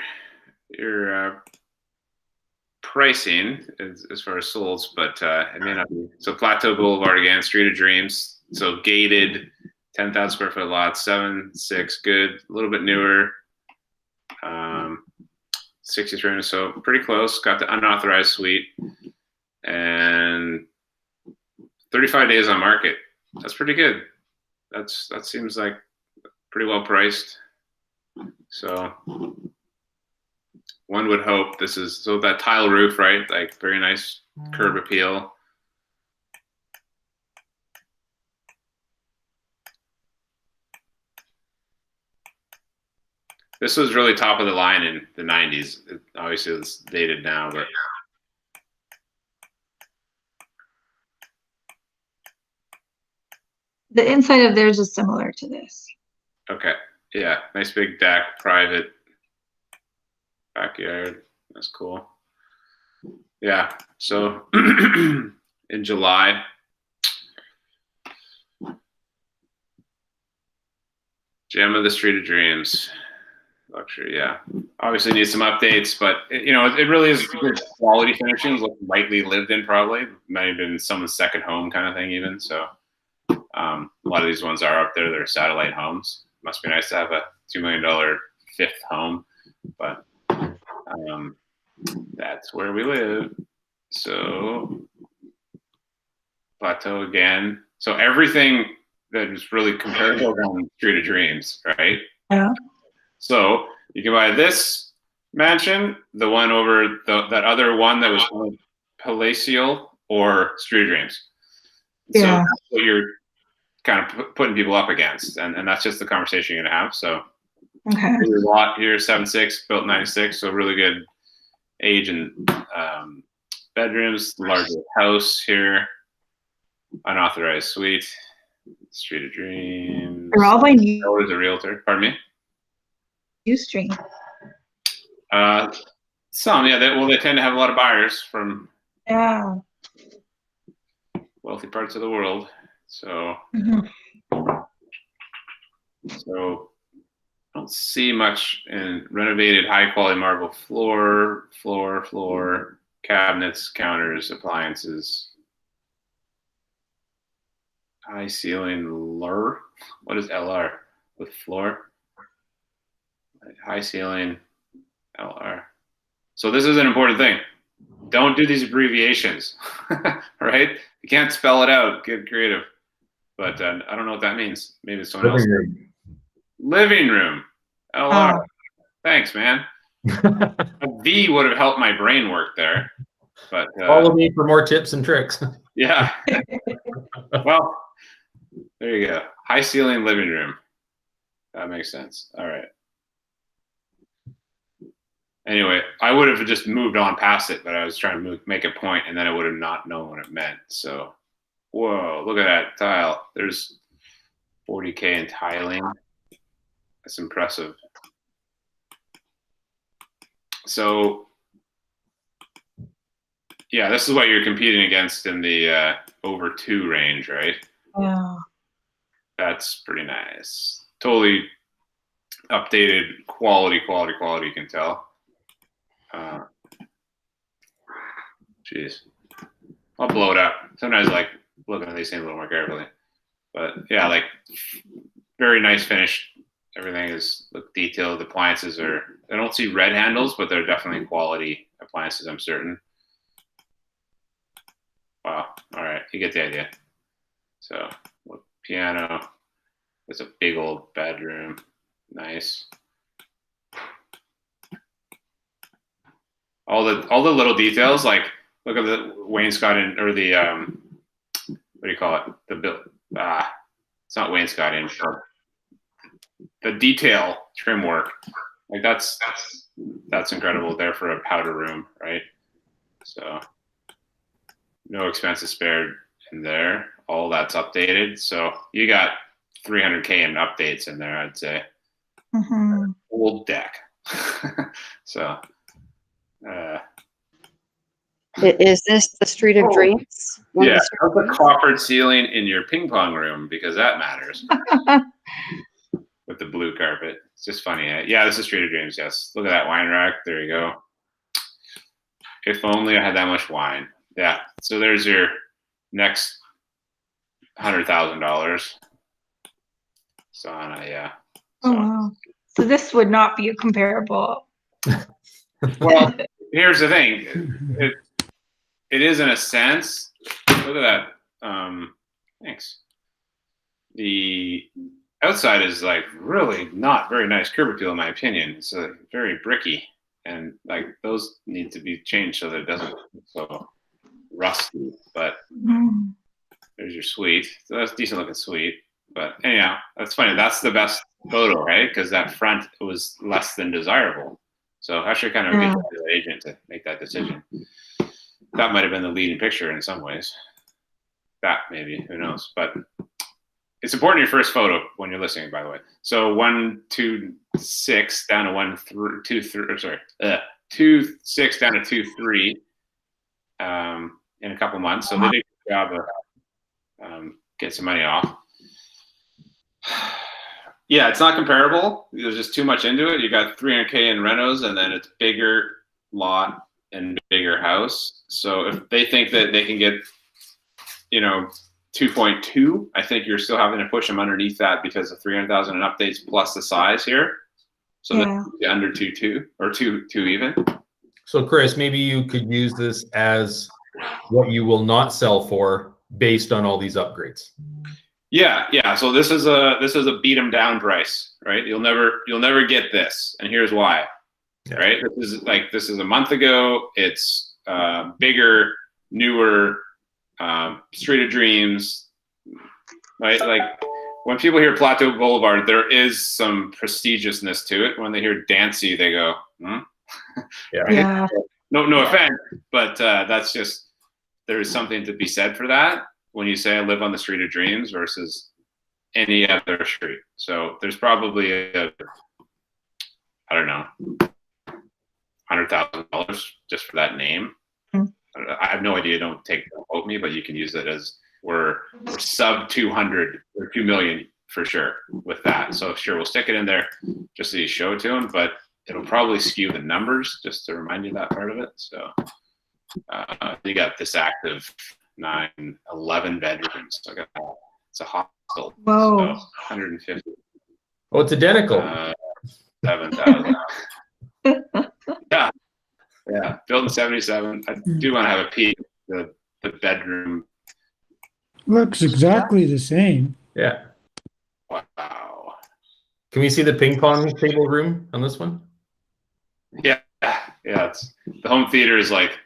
pricing as far as solds, but it may not be. So Plateau Boulevard again, Street of Dreams. So gated, 10,000 square foot lot, 7.6, good, a little bit newer. 63, so pretty close. Got the unauthorized suite and 35 days on market. That's pretty good. That seems like pretty well priced. So one would hope this is so that tile roof, right? Like very nice curb appeal. This was really top of the line in the 90s. Obviously, it's dated now, but the inside of theirs is similar to this. Okay. Yeah. Nice big deck, private backyard. That's cool. Yeah. So in July, Gem of the Street of Dreams. Luxury, yeah. Obviously needs some updates, but it really is good quality finishings. Look lightly lived in, probably. Might have been someone's second home kind of thing, even. So a lot of these ones are up there. They're satellite homes. Must be nice to have a $2 million fifth home, but that's where we live. So Plateau again. So everything that is really comparable on Street of Dreams, right? Yeah. So you can buy this mansion, the one over that other one that was called Palatial, or Street of Dreams. Yeah. So that's what you're kind of putting people up against, and that's just the conversation you're gonna have. So Okay. here's a lot here, 7.6, built 96, so really good age and bedrooms. Larger house here, unauthorized suite, Street of Dreams. They're all by Always a realtor. Pardon me. Ustream. Some, yeah. They tend to have a lot of buyers from wealthy parts of the world. So, so I don't see much in renovated, high quality marble floor, cabinets, counters, appliances, high ceiling LR. What is LR with floor? High ceiling LR. So this is an important thing. Don't do these abbreviations, right? You can't spell it out. Get creative. But I don't know what that means. Maybe it's someone else. Living room. LR. Thanks, man. A V would have helped my brain work there. But follow me for more tips and tricks. Yeah. Well, there you go. High ceiling living room. That makes sense. All right. Anyway, I would have just moved on past it, but I was trying to make a point, and then I would have not known what it meant. So, whoa, look at that tile. There's 40K in tiling. That's impressive. So, yeah, this is what you're competing against in the over 2 range, right? Yeah. That's pretty nice. Totally updated quality, you can tell. Jeez. I'll blow it up. Sometimes I like looking at these things a little more carefully. But yeah, like very nice finish. Everything is detailed. The appliances are, I don't see red handles, but they're definitely quality appliances, I'm certain. Wow. All right. You get the idea. So piano. It's a big old bedroom. Nice. All the little details, like look at the wainscoting or the what do you call it? The bill. It's not wainscoting. The detail trim work, like that's incredible there for a powder room, right? So no expenses spared in there. All that's updated. So you got 300K in updates in there, I'd say. Old deck. So. Is this the Street of Dreams? Yeah, put the coffered ceiling in your ping pong room because that matters. With the blue carpet. It's just funny. Yeah, this is Street of Dreams, yes. Look at that wine rack. There you go. If only I had that much wine. Yeah, so there's your next $100,000. Sauna, yeah. Oh, wow. So this would not be a comparable. Well, here's the thing. It is in a sense. Look at that. Thanks. The outside is like really not very nice curb appeal, in my opinion. It's very bricky, and like those need to be changed so that it doesn't look so rusty. But there's your suite. So that's a decent looking suite. But anyhow, that's funny. That's the best photo, right? Because that front was less than desirable. So actually kind of a good job to the agent to make that decision. That might have been the leading picture in some ways. That maybe, who knows? But it's important your first photo when you're listening, by the way. So 126 down to 123, sorry, 26 down to 23 in a couple months. So they did a good job of get some money off. Yeah, it's not comparable. There's just too much into it. You got 300K in renos, and then it's bigger lot and bigger house. So if they think that they can get, 2.2, I think you're still having to push them underneath that because of 300,000 in updates plus the size here. So they're under 2.2 or 2 even. So Chris, maybe you could use this as what you will not sell for based on all these upgrades. Yeah. So this is a beat 'em down price, right? You'll never get this, and here's why. Yeah. Right? This is a month ago. It's bigger, newer, Street of Dreams, right? Like when people hear Plateau Boulevard, there is some prestigiousness to it. When they hear Dancy, they go, hmm? Yeah. No offense, but that's just, there is something to be said for that when you say I live on the Street of Dreams versus any other street. So there's probably $100,000 just for that name. I have no idea. Don't quote me, but you can use it as we're sub 200 or 2 million for sure with that. So sure, we'll stick it in there just so you show it to them, but it'll probably skew the numbers just to remind you that part of it. So you got this active 11 bedrooms. So it's a hostel. Whoa. So 150. Oh, it's identical. 7,000. Yeah, built in 77. I do want to have a peek at the bedroom. Looks exactly the same. Yeah. Wow. Can we see the ping pong table room on this one? Yeah. It's the home theater is like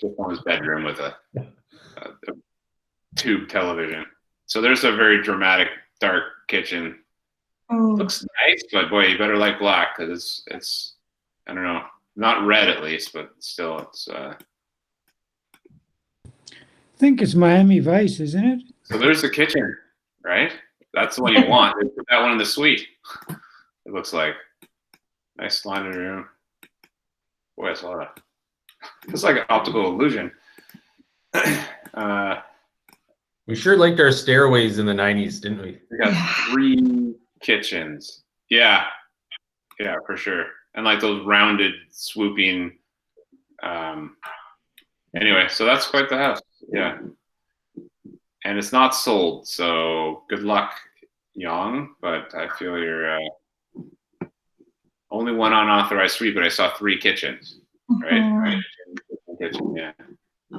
just on his bedroom with a tube television. So there's a very dramatic dark kitchen. Looks nice, but boy, you better like black because it's I don't know. Not red, at least, but still, it's. I think it's Miami Vice, isn't it? So there's the kitchen, right? That's the one you want. They put that one in the suite. It looks like nice laundry room. Boy, it's a lot of. It's like an optical illusion. We sure liked our stairways in the 90s, didn't we? We got 3 kitchens. Yeah, for sure. And like those rounded, swooping. Anyway, so that's quite the house. Yeah. And it's not sold, so good luck, Young. But I feel you're only one unauthorized suite, but I saw 3 kitchens, right? Kitchen, yeah.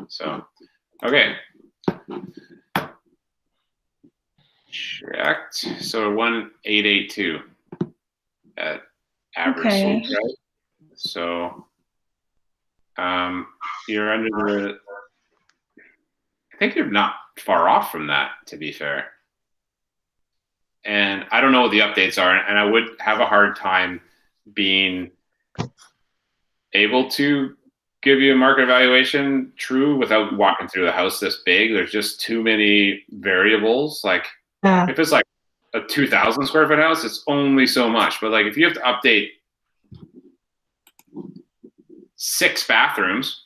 So, okay. Checked. So 1882 at average sold price. So you're under the. I think you're not far off from that, to be fair. And I don't know what the updates are, and I would have a hard time being able to give you a market evaluation true without walking through the house this big. There's just too many variables. Like if it's like a 2,000 square foot house, it's only so much. But like if you have to update 6 bathrooms,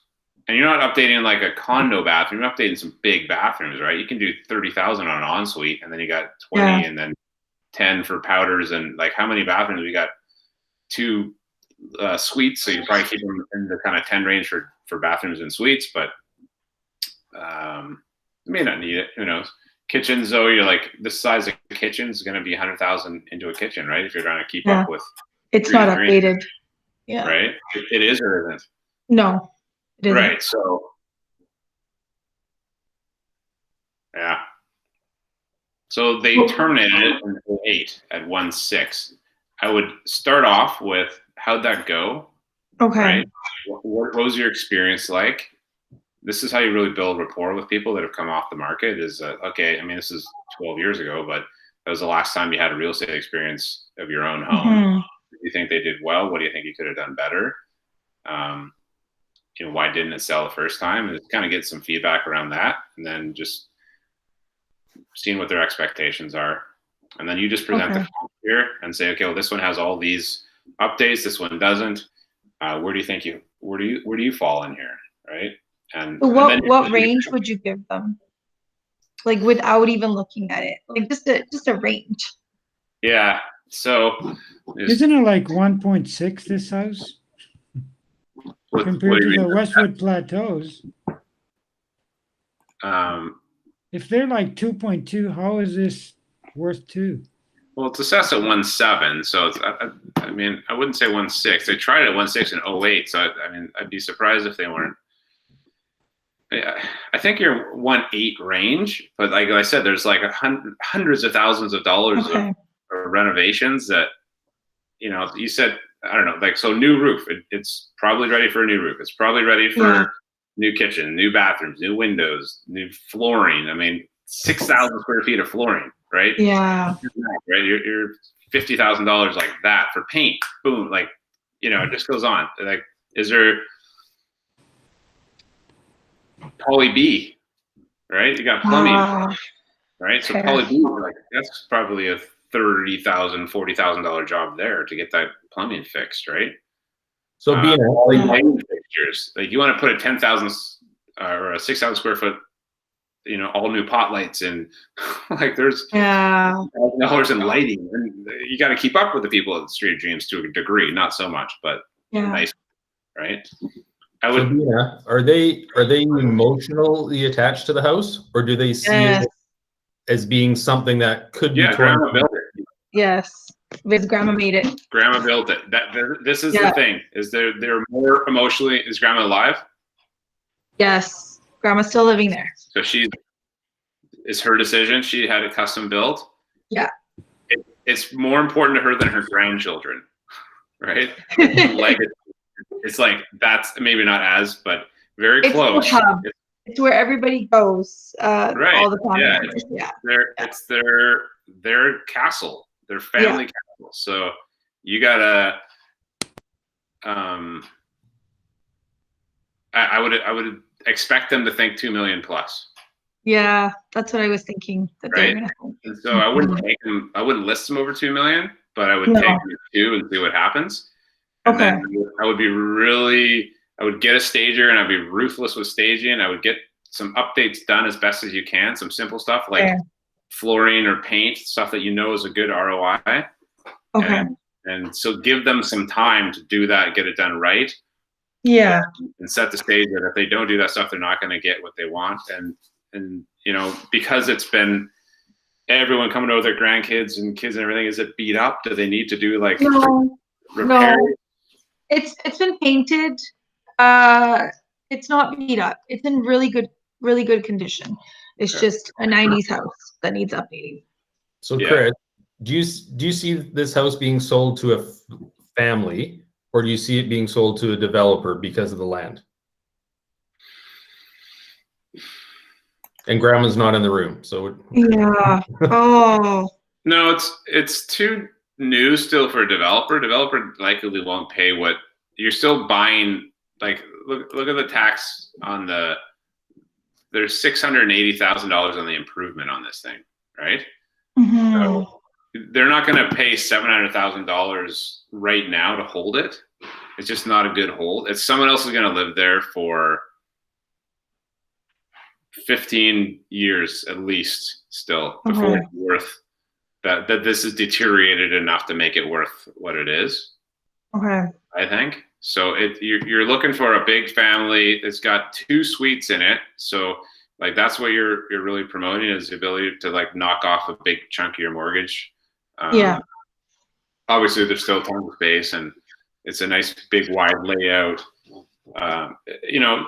and you're not updating like a condo bathroom, you're updating some big bathrooms, right? You can do 30,000 on an ensuite, and then you got 20, and then 10 for powders, and like how many bathrooms? We got 2 suites, so you probably keep them in the kind of 10 range for bathrooms and suites, but you may not need it. Who knows? Kitchens, though, you're like this size of kitchen is going to be 100,000 into a kitchen, right? If you're trying to keep up with. It's not updated. Yeah. Right? It is or isn't? No. It isn't. Right. So. Yeah. So they terminated it in 2008 at 1.6. I would start off with how'd that go? Okay. Right? What was your experience like? This is how you really build rapport with people that have come off the market is, okay, I mean, this is 12 years ago, but that was the last time you had a real estate experience of your own home. Mm-hmm. Do you think they did well? What do you think you could have done better? Why didn't it sell the first time? And just kind of get some feedback around that, and then just seeing what their expectations are. And then you just present the comp here and say, okay, well, this one has all these updates. This one doesn't. Where do you think where do you fall in here? Right. And what range would you give them? Like without even looking at it, like just a range. Yeah. So isn't it like 1.6 this house compared to the Westwood Plateaus? If they're like 2.2, how is this worth 2? Well, it's assessed at 1.7, so it's, I mean, I wouldn't say 1.6. They tried it at 1.6 in 2008, so I mean, I'd be surprised if they weren't. I think you're 1.8 range, but like I said, there's like hundreds of thousands of dollars of renovations that, you know, you said, I don't know, like, so new roof, it's probably ready for a new roof. It's probably ready for new kitchen, new bathrooms, new windows, new flooring. I mean, 6,000 square feet of flooring, right? Yeah. Right. You're $50,000 like that for paint. Boom. Like, you know, it just goes on. Like, is there Poly B, right? You got plumbing, right? So Poly B, like, that's probably a $30,000, $40,000 job there to get that plumbing fixed, right? So being lighting fixtures, like you want to put a 10,000 or a 6,000 square foot, you know, all new pot lights and like there's $1,000 in lighting, and you got to keep up with the people at the Street of Dreams to a degree, not so much, but nice, right? I would. So, are they emotionally attached to the house, or do they see it as being something that could be torn down? Yes, because Grandma made it. Grandma built it. This is the thing. Is they're more emotionally. Is Grandma alive? Yes, Grandma's still living there. So it's her decision. She had it custom built. Yeah. It's more important to her than her grandchildren, right? It's like that's maybe not as, but very close. It's where everybody goes. Right. All the time. Yeah. It's their castle, their family castle. So you gotta. I would expect them to think 2 million plus. Yeah, that's what I was thinking. That right. And so I wouldn't take them. I wouldn't list them over 2 million, but I would take them to 2 and see what happens. And then I would I would get a stager and I'd be ruthless with staging. I would get some updates done as best as you can. Some simple stuff like flooring or paint, stuff that you know is a good ROI. Okay. And so give them some time to do that, get it done right. Yeah. And set the stage that if they don't do that stuff, they're not going to get what they want. And you know, because it's been everyone coming over with their grandkids and kids and everything, is it beat up? Do they need to do like repairs? No. It's been painted. It's not beat up. It's in really good condition. It's just a 90s house that needs updating. So Chris, do you see this house being sold to a family, or do you see it being sold to a developer because of the land? And Grandma's not in the room, so no, it's too new still for a developer. Developer likely won't pay what you're still buying. Like look at the tax on there's $680,000 on the improvement on this thing, right? So they're not going to pay $700,000 right now to hold it. It's just not a good hold. It's someone else is going to live there for 15 years at least still before it's worth that this is deteriorated enough to make it worth what it is. I think so. You're looking for a big family. It's got 2 suites in it, so like that's what you're really promoting, is the ability to like knock off a big chunk of your mortgage. Obviously there's still tons of space and it's a nice big wide layout. You know,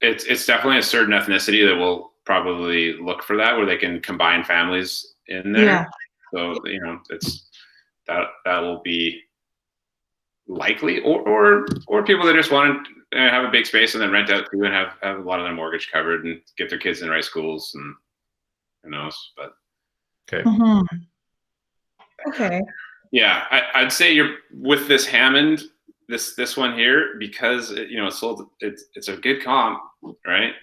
it's definitely a certain ethnicity that will probably look for that, where they can combine families in there. So you know, it's that will be likely, or people that just want to have a big space and then rent out too and have a lot of their mortgage covered and get their kids in the right schools, and who knows. But yeah, I'd say you're with this Hammond, this one here, because you know it's sold. It's a good comp, right?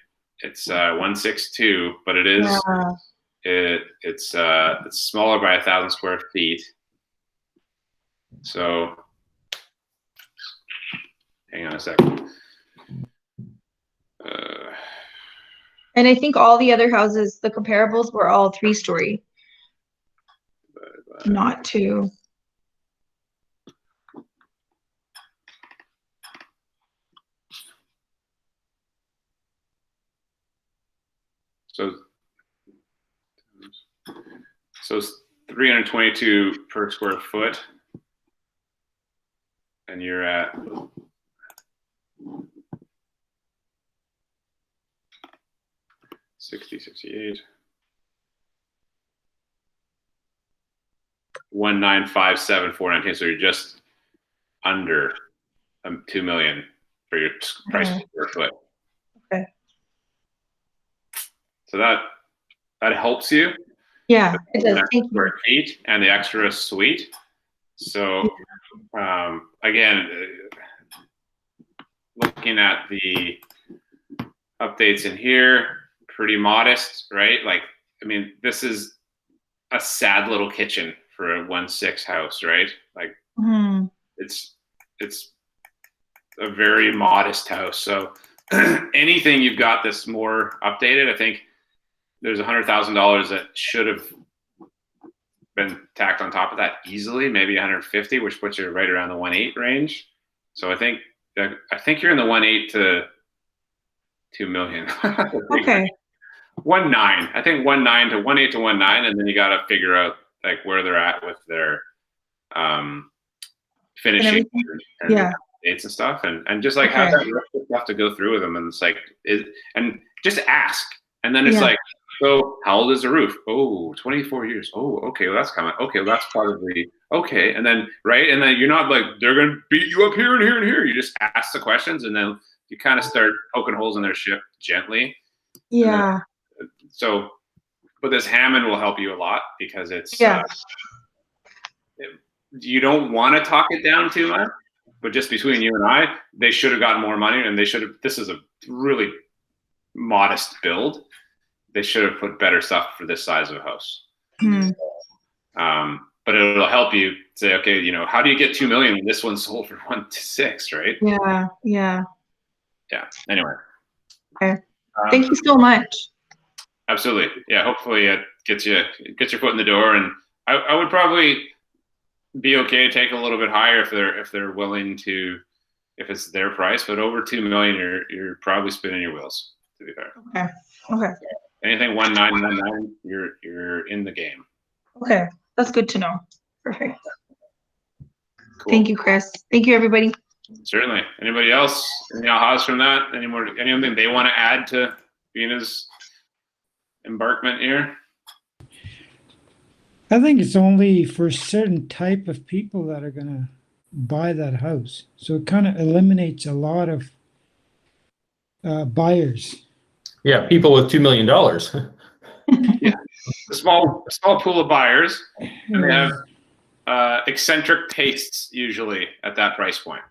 It's 162, but it is it's smaller by 1,000 square feet. So hang on a second. And I think all the other houses, the comparables, were all 3-story. not to. So it's 322 per square foot, and you're at 68. 195,749. So you're just under 2 million for your price per square foot. Okay. So that helps you. Yeah, it does. Thank you. Feet and the extra suite. So again, looking at the updates in here, pretty modest, right? Like, I mean, this is a sad little kitchen for a 1.6 house, right? Like, it's a very modest house. So anything you've got that's more updated, I think there's $100,000 that should have been tacked on top of that easily, maybe 150, which puts you right around the 1.8 range. So I think you're in the 1.8 to 2 million. Okay. 1.9. I think 1.9 to 1.8 to 1.9, and then you got to figure out like where they're at with their finishing and dates and stuff, and just like have that stuff to go through with them, and it's like and just ask, and then it's like, so how old is the roof? Oh, 24 years. Oh, okay, well that's coming. Okay, well that's probably okay, and then and then you're not like they're gonna beat you up here and here and here. You just ask the questions, and then you kind of start poking holes in their ship gently. Yeah. So, but this Hammond will help you a lot because it's you don't want to talk it down too much, but just between you and I, they should have gotten more money, and they should have. This is a really modest build. They should have put better stuff for this size of a house. But it'll help you say, okay, you know, how do you get 2 million when this one sold for 1.6, right? Yeah. Anyway. Okay. Thank you so much. Absolutely. Yeah. Hopefully it gets your foot in the door, and I would probably be okay to take a little bit higher if they're willing to, if it's their price, but over 2 million, you're probably spinning your wheels, to be fair. Okay. Anything 1.9, you're in the game. Okay. That's good to know. Perfect. Cool. Thank you, Chris. Thank you, everybody. Certainly. Anybody else? Any ahas from that? Anything they want to add to Vina's embarkment here? I think it's only for a certain type of people that are going to buy that house. So it kind of eliminates a lot of buyers. Yeah, people with $2 million. Yeah, a small pool of buyers, and they have eccentric tastes usually at that price point.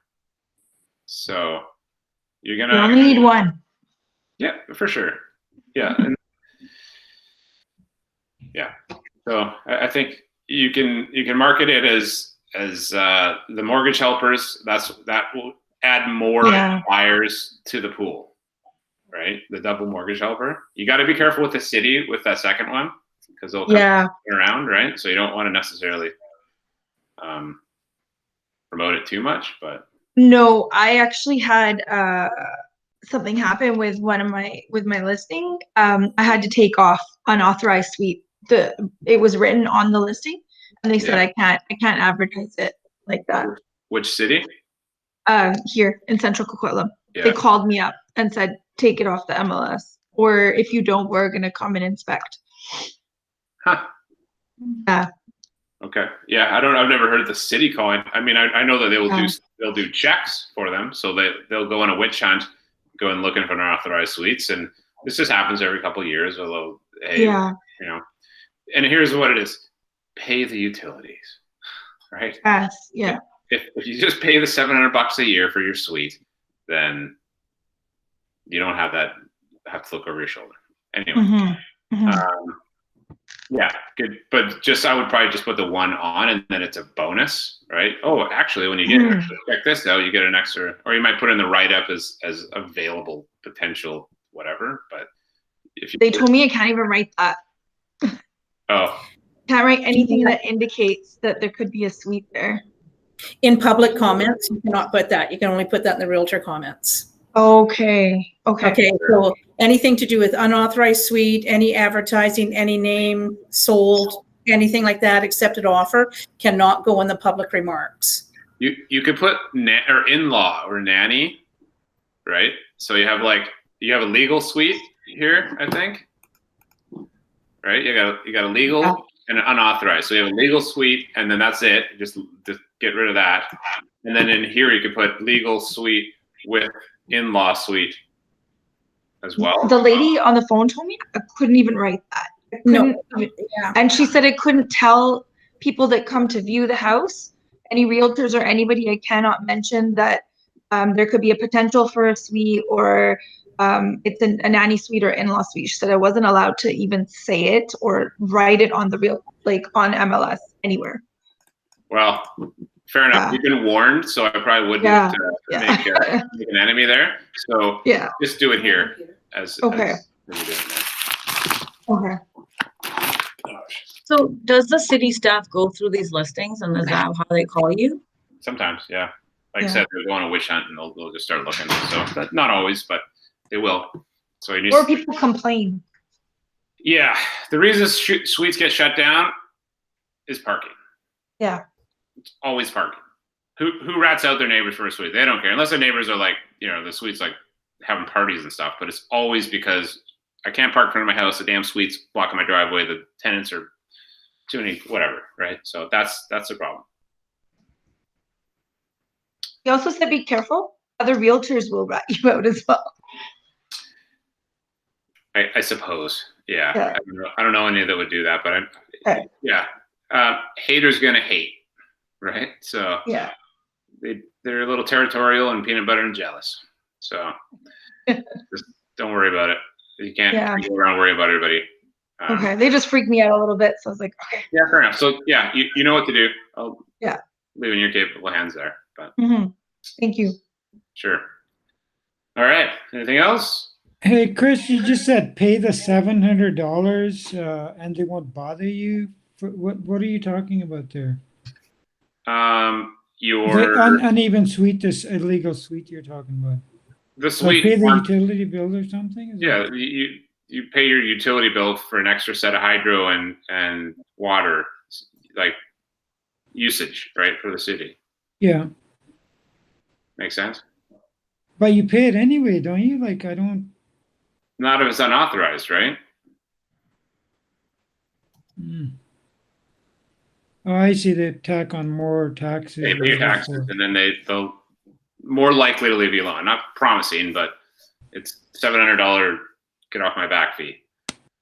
So you're gonna. You only need one. Yeah, for sure. Yeah, So I think you can market it as the mortgage helpers. That will add more buyers to the pool, right? The double mortgage helper. You got to be careful with the city with that second one because they'll come around, right? So you don't want to necessarily promote it too much, but. No, I actually had something happen with my listing. I had to take off unauthorized suite. It was written on the listing, and they said I can't advertise it like that. Which city? Here in Central Coquitlam. Yeah. They called me up and said take it off the MLS, or if you don't, we're gonna come and inspect. Huh. Yeah. Okay. Yeah, I've never heard of the city calling. I mean, I know that they'll do checks for them, so they'll go on a witch hunt, go and looking for unauthorized suites, and this just happens every couple of years. Although, hey, you know, and here's what it is: pay the utilities, right? Yes. Yeah. If you just pay the $700 a year for your suite, then you don't have to look over your shoulder. Anyway. Yeah, good. But I would probably just put the one on, and then it's a bonus, right? Oh, actually, when you check this out, you get an extra, or you might put in the write-up as available potential, whatever. But if you they told me I can't even write that. Oh, Can't write anything that indicates that there could be a suite there. In public comments, you cannot put that. You can only put that in the realtor comments. Okay. Okay. Okay. So anything to do with unauthorized suite, any advertising, any name sold, anything like that, accepted offer, cannot go in the public remarks. You could put or in-law or nanny, right? So you have a legal suite here, I think. Right? You got a legal and an unauthorized. So you have a legal suite, and then that's it. Just get rid of that. And then in here you could put legal suite with in-law suite as well. The lady on the phone told me I couldn't even write that. And she said I couldn't tell people that come to view the house, any realtors or anybody, I cannot mention that there could be a potential for a suite or it's a nanny suite or in-law suite. She said I wasn't allowed to even say it or write it on the on MLS anywhere. Well, fair enough. You've been warned, so I probably wouldn't make an enemy there. So just do it here as okay. Okay. So does the city staff go through these listings, and is that how they call you? Sometimes, yeah. Like I said, they'll go on a witch hunt and they'll just start looking. So not always, but they will. So or people complain. Yeah, the reason suites get shut down is parking. Yeah, it's always parking. Who rats out their neighbors for a suite? They don't care unless their neighbors are the suite's having parties and stuff. But it's always because I can't park in front of my house. The damn suite's blocking my driveway. The tenants are too many, whatever, right? So that's the problem. He also said be careful. Other realtors will rat you out as well. I suppose. Yeah. I don't know any that would do that, but haters gonna hate, right? So they're a little territorial and peanut butter and jealous. So just don't worry about it. You can't go around and worry about everybody. Okay, they just freaked me out a little bit, so I was like, okay. Yeah, fair enough. So you know what to do. I'll leave it in your capable hands there. But thank you. Sure. All right. Anything else? Hey, Chris, you just said pay the $700 and they won't bother you. What are you talking about there? Your uneven suite, this illegal suite you're talking about. The suite. Pay the utility bill or something? You pay your utility bill for an extra set of hydro and water, usage, right, for the city. Yeah. Makes sense? But you pay it anyway, don't you? I don't... Not if it's unauthorized, right? Oh, I see. They tack on more taxes. They pay your taxes, and then they'll more likely to leave you alone. Not promising, but it's $700 get off my back fee.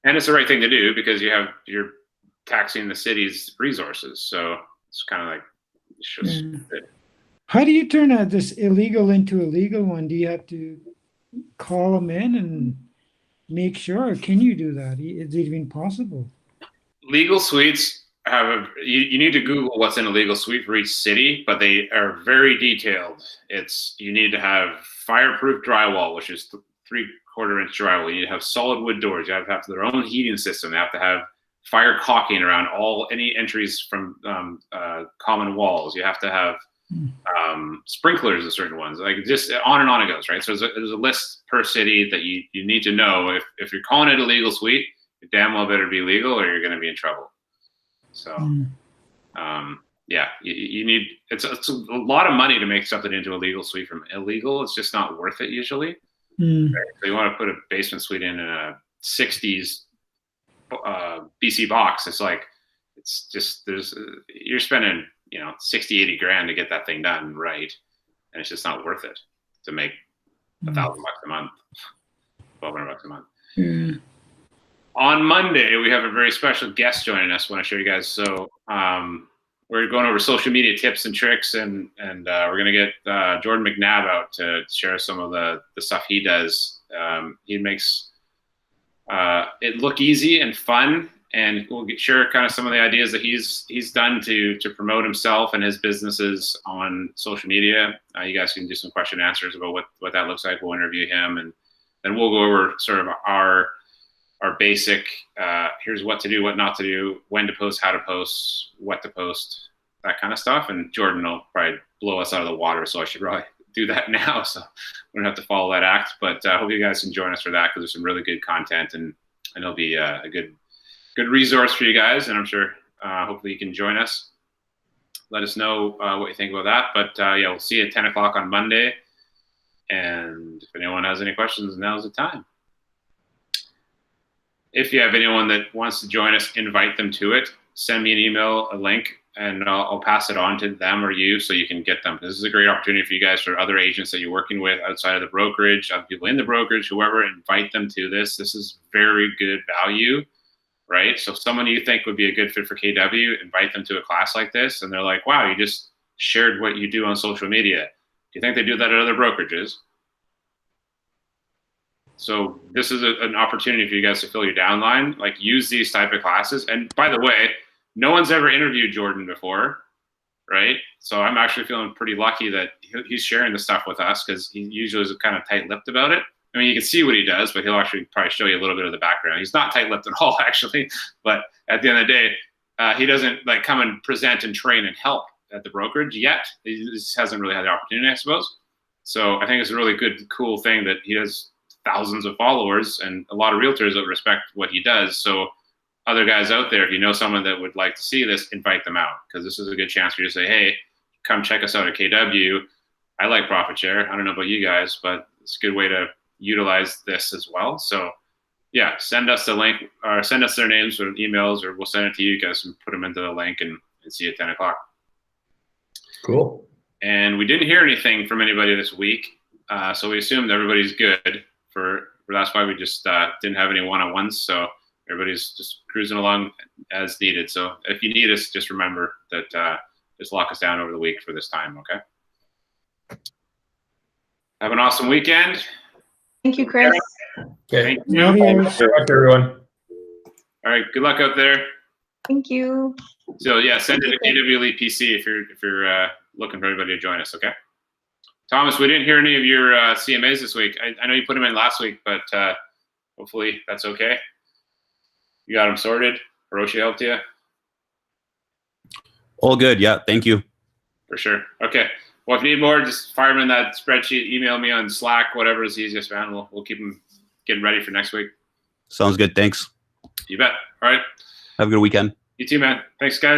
And it's the right thing to do because you're taxing the city's resources. So it's kind of it's just... How do you turn this illegal into a legal one? Do you have to call them in and make sure? Or can you do that? Is it even possible? Legal suites have you need to Google what's in a legal suite for each city, but they are very detailed. You need to have fireproof drywall, which is 3/4 inch drywall. You need to have solid wood doors. You have to have their own heating system. They have to have fire caulking around any entries from common walls. You have to have sprinklers in certain ones, just on and on it goes, right? So there's a list per city that you need to know. If you're calling it a legal suite, you damn well better be legal or you're going to be in trouble. So you need it's a lot of money to make something into a legal suite from illegal. It's just not worth it usually. Right? So you want to put a basement suite in a 60s BC box. It's just you're spending 60, 80 grand to get that thing done right. And it's just not worth it to make $1,000 a month, $1,200 a month. On Monday, we have a very special guest joining us. I want to show you guys. So we're going over social media tips and tricks, and we're going to get Jordan McNabb out to share some of the stuff he does. He makes it look easy and fun. And we'll share kind of some of the ideas that he's done to promote himself and his businesses on social media. You guys can do some question and answers about what that looks like. We'll interview him, and then we'll go over sort of our our basic, here's what to do, what not to do, when to post, how to post, what to post, that kind of stuff. And Jordan will probably blow us out of the water, so I should probably do that now, so we don't have to follow that act. But I hope you guys can join us for that, because there's some really good content, and it'll be a good resource for you guys. And I'm sure hopefully you can join us. Let us know what you think about that. But yeah, we'll see you at 10 o'clock on Monday. And if anyone has any questions, now's the time. If you have anyone that wants to join us, invite them to it. Send me an email, a link, and I'll pass it on to them or you so you can get them. This is a great opportunity for you guys, for other agents that you're working with outside of the brokerage, other people in the brokerage, whoever, invite them to this. This is very good value, right? So if someone you think would be a good fit for KW, invite them to a class like this, and they're like, wow, you just shared what you do on social media. Do you think they do that at other brokerages? So this is an opportunity for you guys to fill your downline. Like, use these type of classes. And by the way, no one's ever interviewed Jordan before, right? So I'm actually feeling pretty lucky that he's sharing the stuff with us, because he usually is kind of tight-lipped about it. I mean, you can see what he does, but he'll actually probably show you a little bit of the background. He's not tight-lipped at all, actually. But at the end of the day, he doesn't like come and present and train and help at the brokerage yet. He just hasn't really had the opportunity, I suppose. So I think it's a really good, cool thing that he has thousands of followers, and a lot of realtors that respect what he does. So other guys out there, if you know someone that would like to see this, invite them out, because this is a good chance for you to say, hey, come check us out at KW. I like profit share. I don't know about you guys, but it's a good way to utilize this as well. So yeah, send us the link, or send us their names or emails, or we'll send it to you guys and put them into the link, and see you at 10 o'clock. Cool. And we didn't hear anything from anybody this week, so we assumed everybody's good. That's why we just didn't have any one-on-ones. So everybody's just cruising along as needed. So if you need us, just remember that just lock us down over the week for this time, okay? Have an awesome weekend. Thank you, Chris. Okay. Thank you. Thanks very much, everyone. All right, good luck out there. Thank you. So yeah, send it to KW Elite PC if you're looking for everybody to join us, okay? Thomas, we didn't hear any of your CMAs this week. I know you put them in last week, but hopefully that's okay. You got them sorted? Hiroshi helped you? All good, yeah, thank you. For sure. Okay. Well, if you need more, just fire them in that spreadsheet, email me on Slack, whatever is easiest, man. We'll keep them getting ready for next week. Sounds good, thanks. You bet. All right. Have a good weekend. You too, man. Thanks, guys.